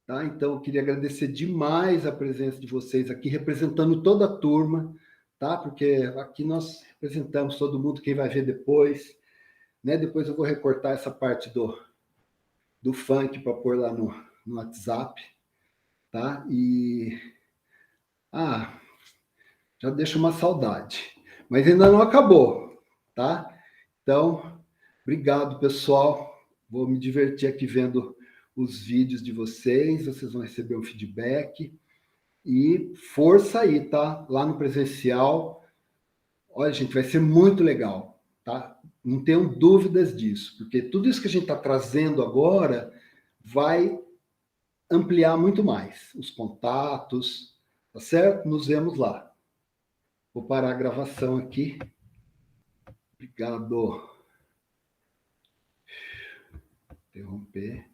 Speaker 1: Tá? Então, eu queria agradecer demais a presença de vocês aqui, representando toda a turma, tá? Porque aqui nós representamos todo mundo, quem vai ver depois. Né? Depois eu vou recortar essa parte do funk para pôr lá no WhatsApp. Tá? E... já deixa uma saudade. Mas ainda não acabou, tá? Então, obrigado, pessoal. Vou me divertir aqui vendo os vídeos de vocês. Vocês vão receber um feedback. E força aí, tá? Lá no presencial. Olha, gente, vai ser muito legal, tá? Não tenham dúvidas disso, porque tudo isso que a gente está trazendo agora vai ampliar muito mais os contatos, tá certo? Nos vemos lá. Vou parar a gravação aqui. Obrigado. Interromper.